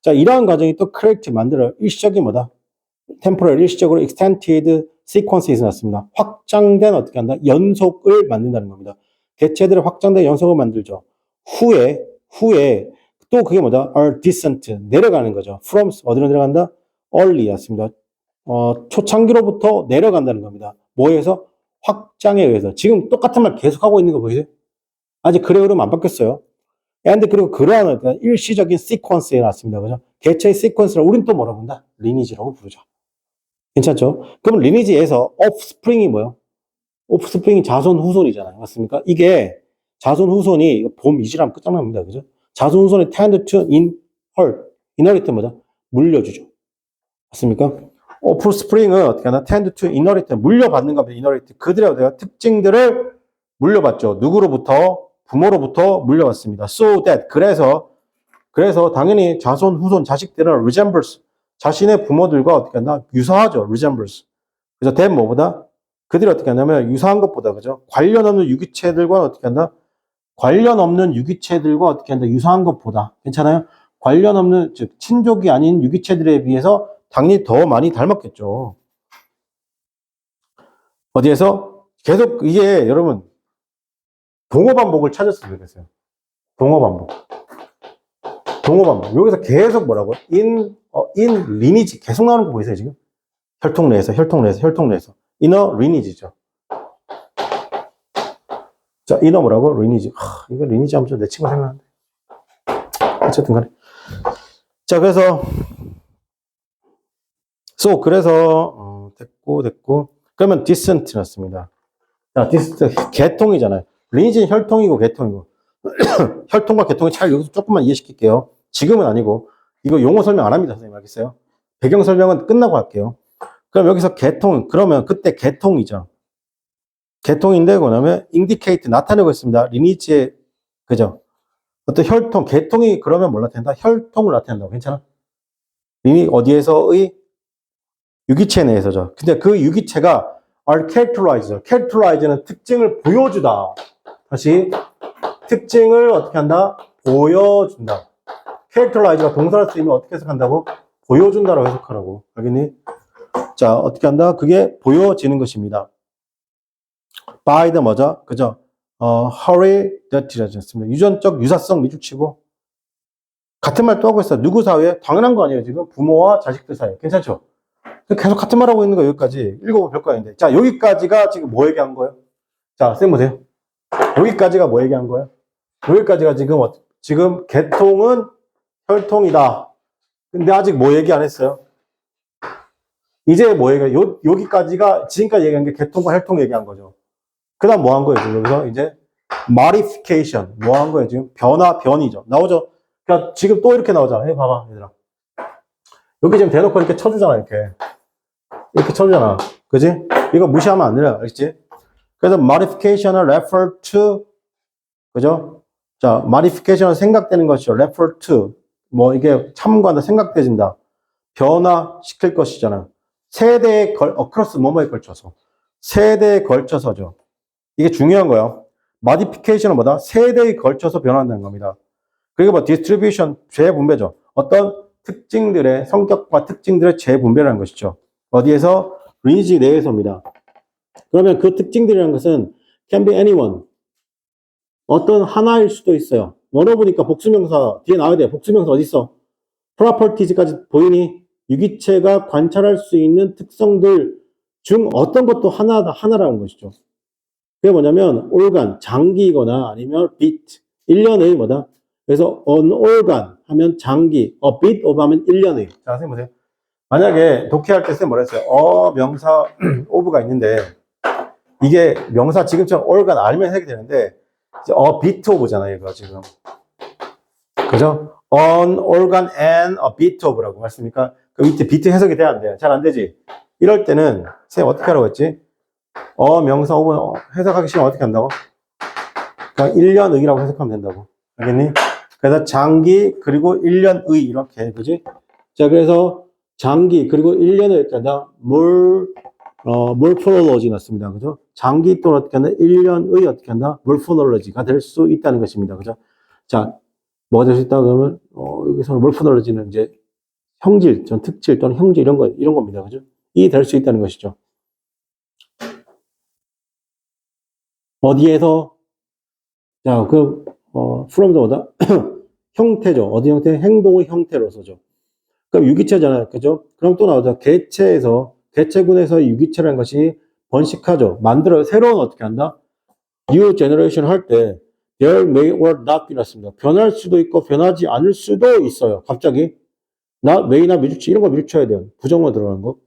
자, 이러한 과정이 또 create 만들어 일시적인 뭐다? temporal 일시적으로 extended sequences 났습니다. 확장된 어떻게 한다? 연속을 만든다는 겁니다. 개체들의 확장된 연속을 만들죠. 후에 또 그게 뭐다? are descent 내려가는 거죠. from 어디로 내려간다? early였습니다. 초창기로부터 내려간다는 겁니다. 뭐에서? 확장에 의해서. 지금 똑같은 말 계속하고 있는 거 보이세요? 아직 글의 흐름 안 바뀌었어요. and 그리고 그러한 일시적인 시퀀스에 났습니다. 그죠? 개체의 시퀀스를 우린 또 뭐라고 부른다? 리니지라고 부르죠. 괜찮죠? 그럼 리니지에서 offspring이 뭐예요? offspring이 자손 후손이잖아요. 맞습니까? 이게 자손 후손이 봄 이지라면 끝장납니다. 그죠? 자손 후손이 tend to inherit 뭐죠? 물려주죠. 맞습니까? offspring은 어떻게 하나? tend to inherit 물려받는 겁니다. inherit 그들의 특징들을 물려받죠. 누구로부터? 부모로부터 물려받습니다. So that 그래서 당연히 자손 후손 자식들은 resembles 자신의 부모들과 어떻게 한다? 유사하죠. resembles. 그래서 that 뭐보다? 그들이 어떻게 하냐면 유사한 것보다 그죠? 관련 없는 유기체들과 어떻게 한다? 관련 없는 유기체들과 어떻게 한다? 유사한 것보다. 괜찮아요? 관련 없는, 즉, 친족이 아닌 유기체들에 비해서 당연히 더 많이 닮았겠죠. 어디에서? 계속 이게 여러분, 동어 반복을 찾았으면 좋겠어요. 동어 반복. 동어 반복. 여기서 계속 뭐라고? in lineage. 계속 나오는 거 보이세요, 지금? 혈통 내에서. inner lineage죠. 자, inner 뭐라고? lineage. 이거 lineage 하면 좀 내 친구 생각나는데. 어쨌든 간에. 자, 그래서, 됐고. 그러면 descent 났습니다. 자, descent, 계통이잖아요. lineage는 혈통이고 계통이고. 혈통과 계통의 차이를 여기서 조금만 이해시킬게요. 지금은 아니고. 이거 용어 설명 안 합니다, 선생님. 알겠어요? 배경 설명은 끝나고 할게요. 그럼 여기서 계통, 그러면 그때 계통이죠. 계통인데, 그다음에 indicate, 나타내고 있습니다. lineage의, 그죠? 어떤 혈통, 계통이 그러면 뭘 나타낸다? 혈통을 나타낸다고. 괜찮아? 어디에서의? 유기체 내에서죠. 근데 그 유기체가 are characterized. characterize는 특징을 보여주다. 다시, 특징을 어떻게 한다? 보여준다. characterize가 동사로 쓰이면 어떻게 해석한다고? 보여준다라고 해석하라고. 알겠니? 자, 어떻게 한다? 그게 보여지는 것입니다. by the 뭐죠? 그죠? hereditary라고 했습니다. 유전적 유사성 미주치고 같은 말 또 하고 있어요. 누구 사이에? 당연한 거 아니에요, 지금? 부모와 자식들 사이에. 괜찮죠? 계속 같은 말 하고 있는 거 여기까지. 읽어보면 별거 아닌데. 자, 여기까지가 지금 뭐 얘기한 거예요? 자, 쌤 보세요. 여기까지가 뭐 얘기한 거예요? 여기까지가 지금 계통은 혈통이다. 근데 아직 뭐 얘기 안 했어요? 이제 뭐 얘기해요? 여기까지가 지금까지 얘기한 게 계통과 혈통 얘기한 거죠. 그 다음 뭐 한 거예요, 지금 여기서? 이제 modification. 뭐 한 거예요, 지금? 변이죠. 나오죠? 그러니까 지금 또 이렇게 나오잖아. 봐봐, 얘들아. 여기 지금 대놓고 이렇게 쳐주잖아, 이렇게. 이렇게 쳐주잖아. 그지? 이거 무시하면 안 돼요. 알겠지? 그래서 modification을 refer to, 그죠? 자, modification은 생각되는 것이죠. refer to. 뭐 이게 참고한다, 생각되진다. 변화시킬 것이잖아. 세대에 across 뭐뭐에 걸쳐서. 세대에 걸쳐서죠. 이게 중요한 거예요. modification은 뭐다? 세대에 걸쳐서 변화한다는 겁니다. 그리고 뭐 distribution, 재분배죠. 어떤 특징들의 성격과 특징들의 재분배라는 것이죠. 어디에서? lineage 내에서입니다. 그러면 그 특징들이라는 것은 can be anyone. 어떤 하나일 수도 있어요. 원어보니까 복수명사 뒤에 나와야 돼요. 복수명사 어디 있어? properties까지 보이니? 유기체가 관찰할 수 있는 특성들 중 어떤 것도 하나라는 것이죠. 그게 뭐냐면 organ, 장기이거나 아니면 bit, 1년의 뭐다? 그래서 an organ 하면 장기, a bit of 하면 1년의. 자, 선생님 보세요. 만약에 독해할 때 선생님 뭐라 했어요? 명사 of가 있는데 이게 명사 지금처럼 organ 알면 해석이 되는데 a bit of잖아요, 이거 지금. 그죠? an organ and a bit of라고 했습니까? 그 밑에 bit 해석이 돼야 안 돼요. 잘 안 되지? 이럴 때는 선생님 어떻게 하라고 했지? 명사 of는 해석하기 싫으면 어떻게 한다고? 그냥 1년의라고 해석하면 된다고. 알겠니? 그래서 장기 그리고 1년의 이렇게, 그지? 자, 그래서 장기 그리고 1년의 이렇게 한다. morphology 났습니다. 그죠? 장기 또는 어떻게 한다? 1년의 어떻게 한다? morphology가 될 수 있다는 것입니다. 그죠? 자, 뭐가 될 수 있다 그러면 여기서는 morphology는 이제 형질, 전 특질 또는 형질 이런 겁니다. 그죠? 이 될 수 있다는 것이죠. 어디에서? 자, from도 뭐다? 형태죠. 어디 형태? 행동의 형태로서죠. 그럼 유기체잖아요. 그죠? 그럼 또 나오죠. 개체군에서 유기체라는 것이 번식하죠. 만들어요. 새로운 어떻게 한다? New generation 할 때, there may or not be 났습니다. 변할 수도 있고, 변하지 않을 수도 있어요. 갑자기. not, may나 미주치, 이런 거 밀쳐야 돼요. 부정어 들어가는 거.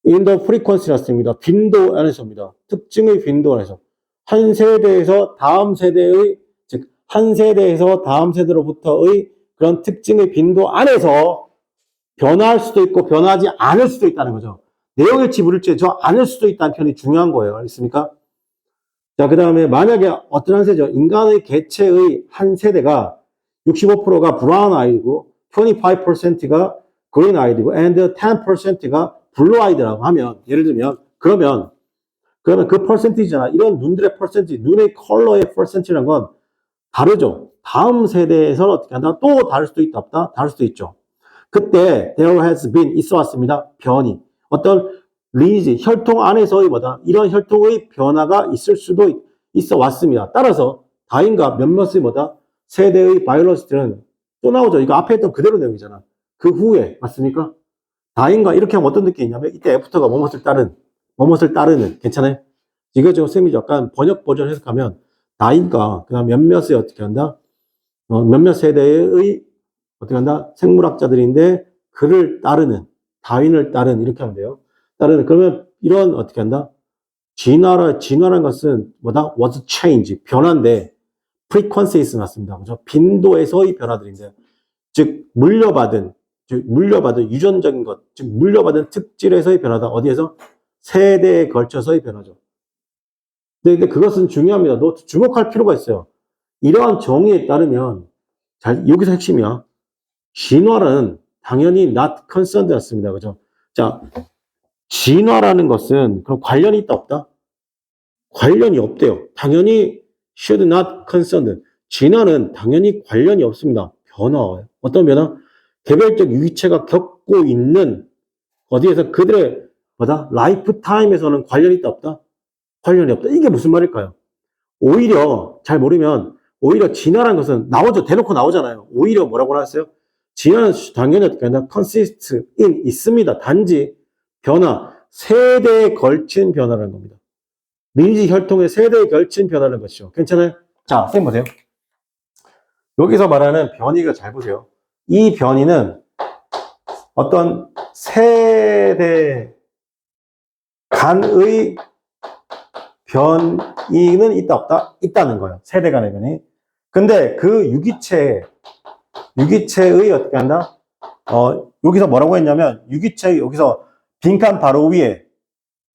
in the frequency 났습니다. 빈도 안에서입니다. 특징의 빈도 안에서. 한 세대에서 다음 세대의, 즉, 한 세대에서 다음 세대로부터의 그런 특징의 빈도 안에서 변화할 수도 있고 변하지 않을 수도 있다는 거죠. 내용일치 물일치 저 않을 수도 있다는 표현이 중요한 거예요. 알겠습니까? 자, 그 다음에 만약에 어떤 한 세대죠. 인간의 개체의 한 세대가 65%가 브라운 아이고 25%가 그린 아이디고 and 10%가 블루 아이드라고 하면 예를 들면 그러면 그러면 그 퍼센티지잖아. 이런 눈들의 퍼센티지, 눈의 컬러의 퍼센티지라는 건 다르죠. 다음 세대에서는 어떻게 한다? 또 다를 수도 있다, 없다? 다를 수도 있죠. 그때 there has been 있어 왔습니다. 변이. 어떤 리니지, 혈통 안에서의 뭐다? 이런 혈통의 변화가 있을 수도 있어 왔습니다. 따라서 다인과 몇몇의 뭐다? 세대의 바이올로지들은 또 나오죠. 이거 앞에 했던 그대로 내용이잖아. 그 후에 맞습니까? 다인과 이렇게 하면 어떤 느낌이 있냐면 이때 애프터가 뭐뭇을 따르는 괜찮아요? 이거 좀 쌤이 약간 번역 버전 해석하면 다인과 그다음 몇몇의 어떻게 한다? 몇몇 세대의 어떻게 한다? 생물학자들인데 그를 따르는 다윈을 따르는 이렇게 하면 돼요. 따르는 그러면 이런 어떻게 한다? 진화라는 것은 뭐다? was change 변화인데 frequencies 맞습니다. 그죠? 빈도에서의 변화들인데 즉 물려받은 유전적인 것, 즉 물려받은 특질에서의 변화다. 어디에서? 세대에 걸쳐서의 변화죠. 근데 그것은 중요합니다. 너 주목할 필요가 있어요. 이러한 정의에 따르면 여기서 핵심이야. 진화는 당연히 not concerned였습니다. 그죠? 자, 진화라는 것은 그럼 관련이 있다 없다? 관련이 없대요. 당연히 should not concerned. 진화는 당연히 관련이 없습니다. 변화. 어떤 변화? 개별적 유기체가 겪고 있는 어디에서 그들의 뭐다? 라이프 타임에서는 관련이 있다 없다? 관련이 없다. 이게 무슨 말일까요? 오히려 잘 모르면 오히려 진화라는 것은 나오죠. 대놓고 나오잖아요. 오히려 뭐라고 하셨어요? 진화는 당연히 어떻게 한다? consist in 있습니다. 단지 변화, 세대에 걸친 변화라는 겁니다. 리니지 혈통의 세대에 걸친 변화라는 것이죠. 괜찮아요? 자, 선생님 보세요. 여기서 말하는 변이가 잘 보세요. 이 변이는 어떤 세대 간의 변이는 있다 없다? 있다는 거예요. 세대 간의 변이. 근데 그 유기체의 어떻게 한다? 여기서 뭐라고 했냐면 유기체 여기서 빈칸 바로 위에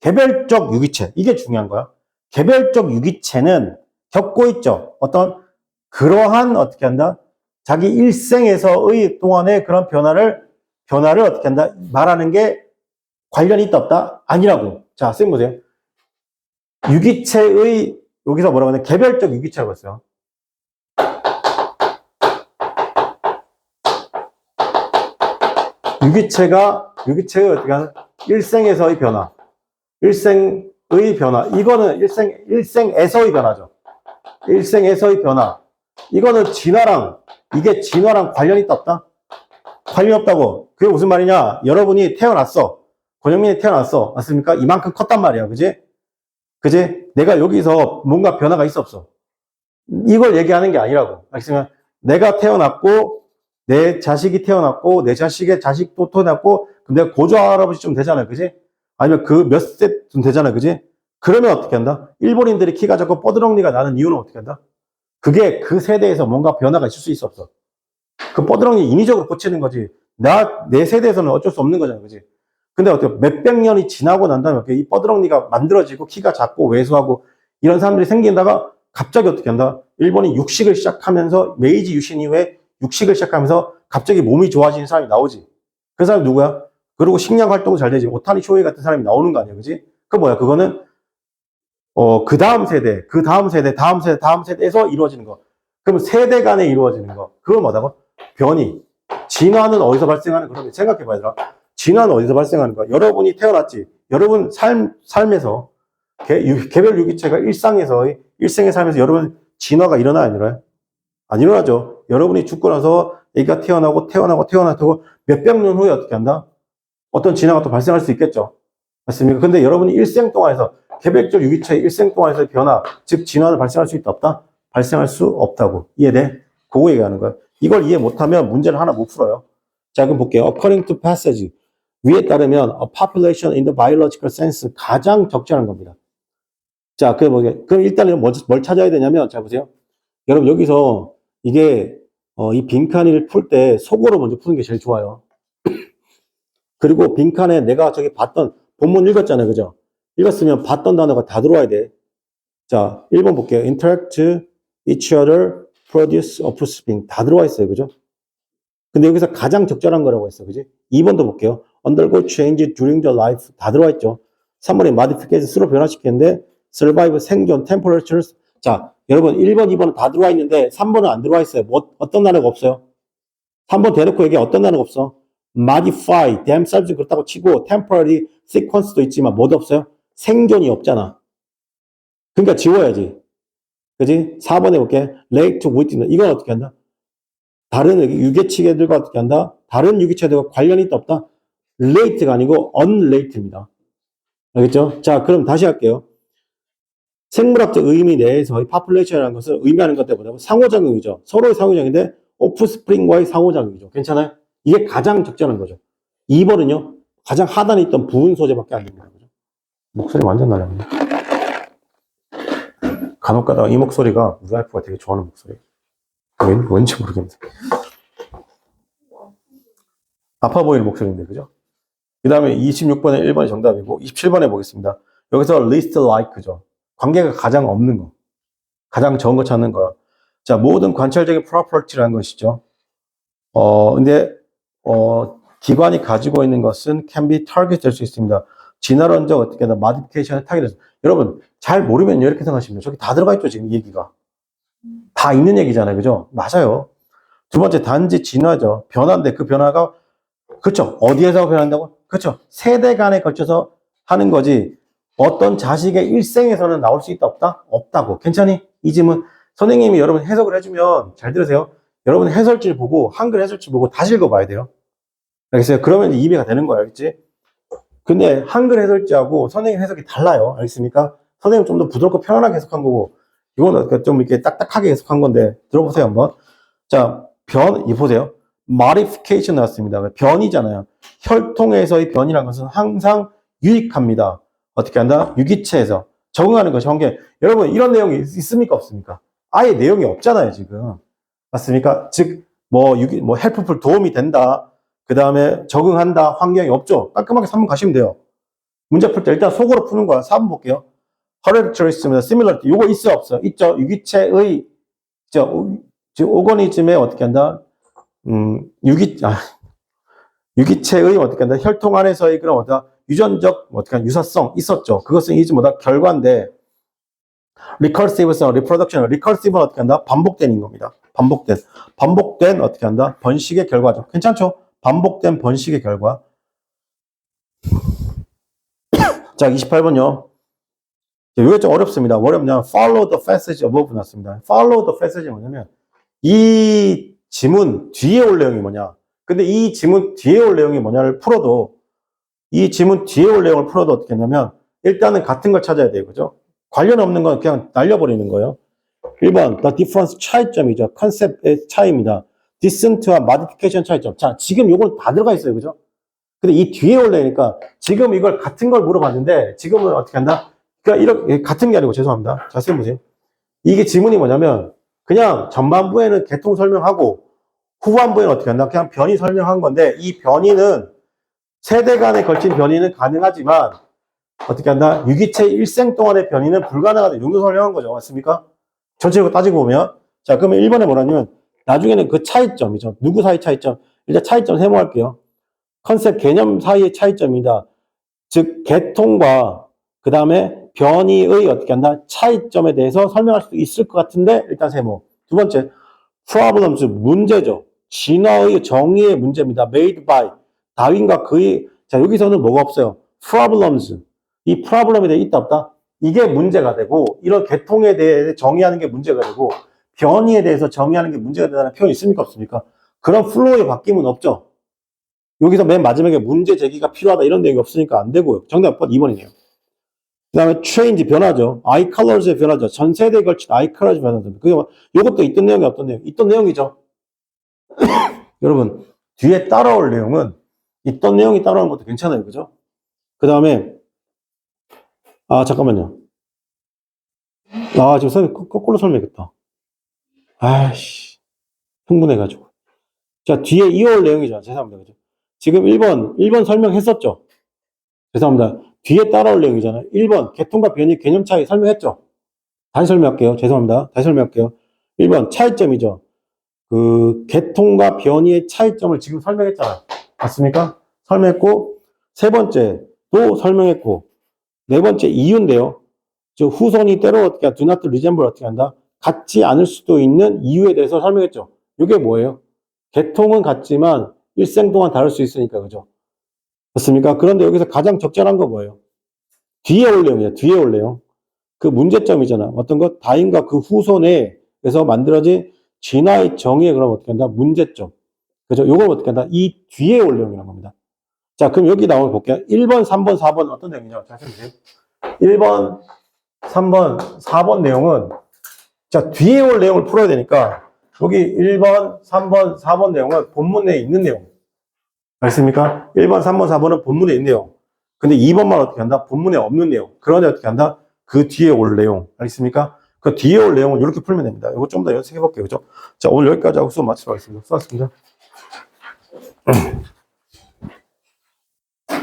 개별적 유기체 이게 중요한 거야. 개별적 유기체는 겪고 있죠. 어떤 그러한 어떻게 한다? 자기 일생에서의 동안의 그런 변화를 어떻게 한다? 말하는 게 관련이 있다 없다? 아니라고. 자, 선생님 보세요. 유기체의 여기서 뭐라고 하냐? 개별적 유기체라고 했어요. 유기체의 어떻게 하는? 일생에서의 변화. 일생의 변화. 이거는 일생에서의 변화죠. 일생에서의 변화. 이거는 이게 진화랑 관련이 있다 없다? 관련이 없다고. 그게 무슨 말이냐? 여러분이 태어났어. 권영민이 태어났어. 맞습니까? 이만큼 컸단 말이야. 그지? 내가 여기서 뭔가 변화가 있어 없어? 이걸 얘기하는 게 아니라고. 알겠으면 내가 태어났고 내 자식이 태어났고 내 자식의 자식도 태어났고 근데 고조 할아버지쯤 되잖아요. 그지? 아니면 그 몇 세쯤 되잖아요. 그지? 그러면 어떻게 한다? 일본인들이 키가 작고 뻐드렁니가 나는 이유는 어떻게 한다? 그게 그 세대에서 뭔가 변화가 있을 수 있어 없어? 그 뻐드렁니 인위적으로 고치는 거지. 내 세대에서는 어쩔 수 없는 거잖아. 그지? 근데 어떻게 몇백 년이 지나고 난 다음에 이 뻐드렁니가 만들어지고 키가 작고 왜소하고 이런 사람들이 생긴다가 갑자기 어떻게 한다? 일본이 육식을 시작하면서 메이지 유신 이후에 육식을 시작하면서 갑자기 몸이 좋아지는 사람이 나오지. 그 사람이 누구야? 그리고 식량 활동도 잘 되지. 오타니 쇼헤이 같은 사람이 나오는 거 아니야. 그지? 그거는 그 다음 세대에서 이루어지는 거. 그럼 세대 간에 이루어지는 거. 그걸 뭐라고? 변이. 진화는 어디서 발생하는 거야? 생각해봐야 되나? 진화는 어디서 발생하는 거야? 여러분이 태어났지. 여러분 삶에서 개별 유기체가 일생의 삶에서 여러분 진화가 일어나요? 안 일어나요? 안 일어나죠. 여러분이 죽고 나서 애기가 태어나고 몇백 년 후에 어떻게 한다? 어떤 진화가 또 발생할 수 있겠죠. 맞습니까? 근데 여러분이 일생 동안에서 개별적 유기체의 일생 동안에서의 변화, 즉 진화는 발생할 수 있다 없다? 발생할 수 없다고. 이해돼? 그거 얘기하는 거야. 이걸 이해 못하면 문제를 하나 못 풀어요. 자, 그럼 볼게요. According to passage. 위에 따르면 a population in the biological sense 가장 적절한 겁니다. 자, 그럼 일단은 뭘 찾아야 되냐면, 자, 보세요. 여러분, 여기서 이게, 이 빈칸을 풀 때 속어로 먼저 푸는 게 제일 좋아요. 그리고 빈칸에 내가 저기 봤던, 본문 읽었잖아요. 그죠? 읽었으면 봤던 단어가 다 들어와야 돼. 자, 1번 볼게요. interact, each other, produce, offspring. 다 들어와 있어요. 그죠? 근데 여기서 가장 적절한 거라고 했어. 그지? 2번도 볼게요. undergo change during the life. 다 들어와 있죠. 3번이 modification, 스스로 변화시키는데, survive, 생존, temperatures. 자, 여러분, 1번, 2번은 다 들어와 있는데, 3번은 안 들어와 있어요. 뭐, 어떤 단어가 없어요? 3번 대놓고 얘기해. 어떤 단어가 없어? modify, themselves 그렇다고 치고, temporary, sequence도 있지만, 뭐도 없어요? 생존이 없잖아. 그러니까 지워야지. 그지? 4번 해볼게. relate to within. 이건 어떻게 한다? 다른 유기체들과 어떻게 한다? 다른 유기체들과 관련이 있다 없다? relate가 아니고 unrelated입니다. 알겠죠? 자, 그럼 다시 할게요. 생물학적 의미 내에서 이 population이라는 것을 의미하는 것 때문에 상호작용이죠. 서로의 상호작용인데 오프스프링과의 상호작용이죠. 괜찮아요? 이게 가장 적절한 거죠. 2번은요. 가장 하단에 있던 부분 소재밖에 안 됩니다. 그죠? 목소리 완전 날렸네. 간혹 가다가 이 목소리가 우리 와이프가 되게 좋아하는 목소리예요. 왠지 모르겠는데. 아파 보이는 목소리인데, 그죠? 그 다음에 26번에 1번이 정답이고, 27번에 보겠습니다. 여기서 least like죠. 관계가 가장 없는 거. 가장 적은 거 찾는 거야. 자, 모든 관찰적인 property라는 것이죠. 기관이 가지고 있는 것은 can be target 될 수 있습니다. 진화론적 어떻게 하나 modification을 타겟해서. 여러분, 잘 모르면 이렇게 생각하시면 저기 다 들어가 있죠, 지금 이 얘기가. 다 있는 얘기잖아요, 그죠? 맞아요. 두 번째, 단지 진화죠. 변화인데 그 변화가, 그쵸? 어디에서 변한다고? 그쵸? 세대 간에 걸쳐서 하는 거지. 어떤 자식의 일생에서는 나올 수 있다, 없다? 없다고. 괜찮니? 이 질문. 선생님이 여러분 해석을 해주면, 잘 들으세요. 여러분 해설지를 보고, 한글 해설지 보고 다시 읽어봐야 돼요. 알겠어요? 그러면 이제 이해가 되는 거야, 알겠지? 근데 한글 해설지하고 선생님 해석이 달라요. 알겠습니까? 선생님 좀 더 부드럽고 편안하게 해석한 거고, 이거는 좀 이렇게 딱딱하게 해석한 건데, 들어보세요, 한번. 자, 이 보세요. modification 나왔습니다. 변이잖아요. 혈통에서의 변이라는 것은 항상 유익합니다. 어떻게 한다? 유기체에서 적응하는 것이 환경. 여러분, 이런 내용이 있습니까? 없습니까? 아예 내용이 없잖아요, 지금. 맞습니까? 즉, helpful 도움이 된다. 그 다음에 적응한다. 환경이 없죠. 깔끔하게 3번 가시면 돼요. 문제 풀 때 일단 속으로 푸는 거야. 4번 볼게요. hereditary입니다. similarity. 요거 있어, 없어? 있죠. 유기체의, 오거니즘에 어떻게 한다? 유기체의 어떻게 한다? 혈통 안에서의 그런 유전적 어떻게 한다? 유사성 있었죠. 그것은 이제 결과인데, recursive성, reproduction, recursive는 어떻게 한다? 반복된인 겁니다. 반복된 어떻게 한다? 번식의 결과죠. 괜찮죠? 반복된 번식의 결과. 자, 28번요. 이거 좀 어렵습니다. 뭐냐면 follow the passage above 났습니다. follow the passage 뭐냐면 이 지문 뒤에 올 내용이 뭐냐. 근데 이 지문 뒤에 올 내용이 뭐냐를 풀어도 어떻게 했냐면 일단은 같은 걸 찾아야 돼요. 그죠? 관련 없는 건 그냥 날려버리는 거예요. 1번 the difference 차이점이죠. 컨셉의 차이입니다. distant와 modification 차이점. 자, 지금 요건 다 들어가 있어요. 그죠? 근데 이 뒤에 올래니까 지금 이걸 같은 걸 물어봤는데 지금은 어떻게 한다? 그러니까 이렇게 같은 게 아니고 죄송합니다. 자세히 보세요. 이게 지문이 뭐냐면 그냥 전반부에는 개통 설명하고 후반부에는 어떻게 한다? 그냥 변이 설명한 건데 이 변이는 세대 간에 걸친 변이는 가능하지만 어떻게 한다? 유기체 일생 동안의 변이는 불가능하다. 이 정도 설명한 거죠. 맞습니까? 전체적으로 따지고 보면 자 그러면 1번에 뭐라냐면 나중에는 그 차이점이죠. 누구 사이 차이점? 일단 차이점 세모할게요. 컨셉 개념 사이의 차이점이다. 즉 개통과 그 다음에 변이의 어떻게 한다? 차이점에 대해서 설명할 수 있을 것 같은데 일단 세모. 두 번째 problems 문제죠. 진화의 정의의 문제입니다. made by 다윈과 그의 자 여기서는 뭐가 없어요. problems 이 problem에 대해 있다 없다? 이게 문제가 되고 이런 개통에 대해 정의하는 게 문제가 되고 변이에 대해서 정의하는 게 문제가 된다는 표현이 있습니까 없습니까? 그런 플로우의 바뀜은 없죠. 여기서 맨 마지막에 문제 제기가 필요하다 이런 내용이 없으니까 안 되고요. 정답 2번이네요. 그 다음에 change 변화죠. eye colors의 변화죠. 전 세대에 걸친 eye colors 변화죠. 그게 이것도 있던 내용이 없던 내용. 있던 내용이죠. 여러분 뒤에 따라올 내용은 있던 내용이 따라오는 것도 괜찮아요. 그죠? 그 다음에 잠깐만요. 지금 선생님 거꾸로 설명했다. 아이씨 흥분해가지고. 자 뒤에 이어올 내용이죠. 죄송합니다. 그죠? 지금 1번 설명했었죠. 죄송합니다. 뒤에 따라올 내용이잖아요. 1번 개통과 변이 개념 차이 설명했죠. 다시 설명할게요. 죄송합니다. 다시 설명할게요. 1번 차이점이죠. 그 개통과 변이의 차이점을 지금 설명했잖아요. 맞습니까? 설명했고 세 번째 또 설명했고 네 번째 이유인데요. 즉 후손이 때로 어떻게 do not resemble 어떻게 한다? 같지 않을 수도 있는 이유에 대해서 설명했죠. 이게 뭐예요? 계통은 같지만 일생 동안 다를 수 있으니까 그죠? 맞습니까? 그런데 여기서 가장 적절한 거 뭐예요? 뒤에 올 내용이에요. 뒤에 올 내용. 그 문제점이잖아. 어떤 것? 다인과 그 후손에서 만들어진 진화의 정의에 그럼 어떻게 한다? 문제점. 그죠? 요걸 어떻게 한다? 이 뒤에 올 내용이라는 겁니다. 자, 그럼 여기 나오는 거 볼게요. 1번, 3번, 4번 어떤 내용이냐고 잘 생각해보세요. 1번, 3번, 4번 내용은 자, 뒤에 올 내용을 풀어야 되니까 여기 1번, 3번, 4번 내용은 본문에 있는 내용. 알겠습니까? 1번, 3번, 4번은 본문에 있는 내용. 근데 2번만 어떻게 한다? 본문에 없는 내용. 그런데 어떻게 한다? 그 뒤에 올 내용. 알겠습니까? 그 뒤에 올 내용은 이렇게 풀면 됩니다. 이거 좀 더 연습해 볼게요. 그죠? 자, 오늘 여기까지 하고 수업 마치도록 하겠습니다. 수고하셨습니다.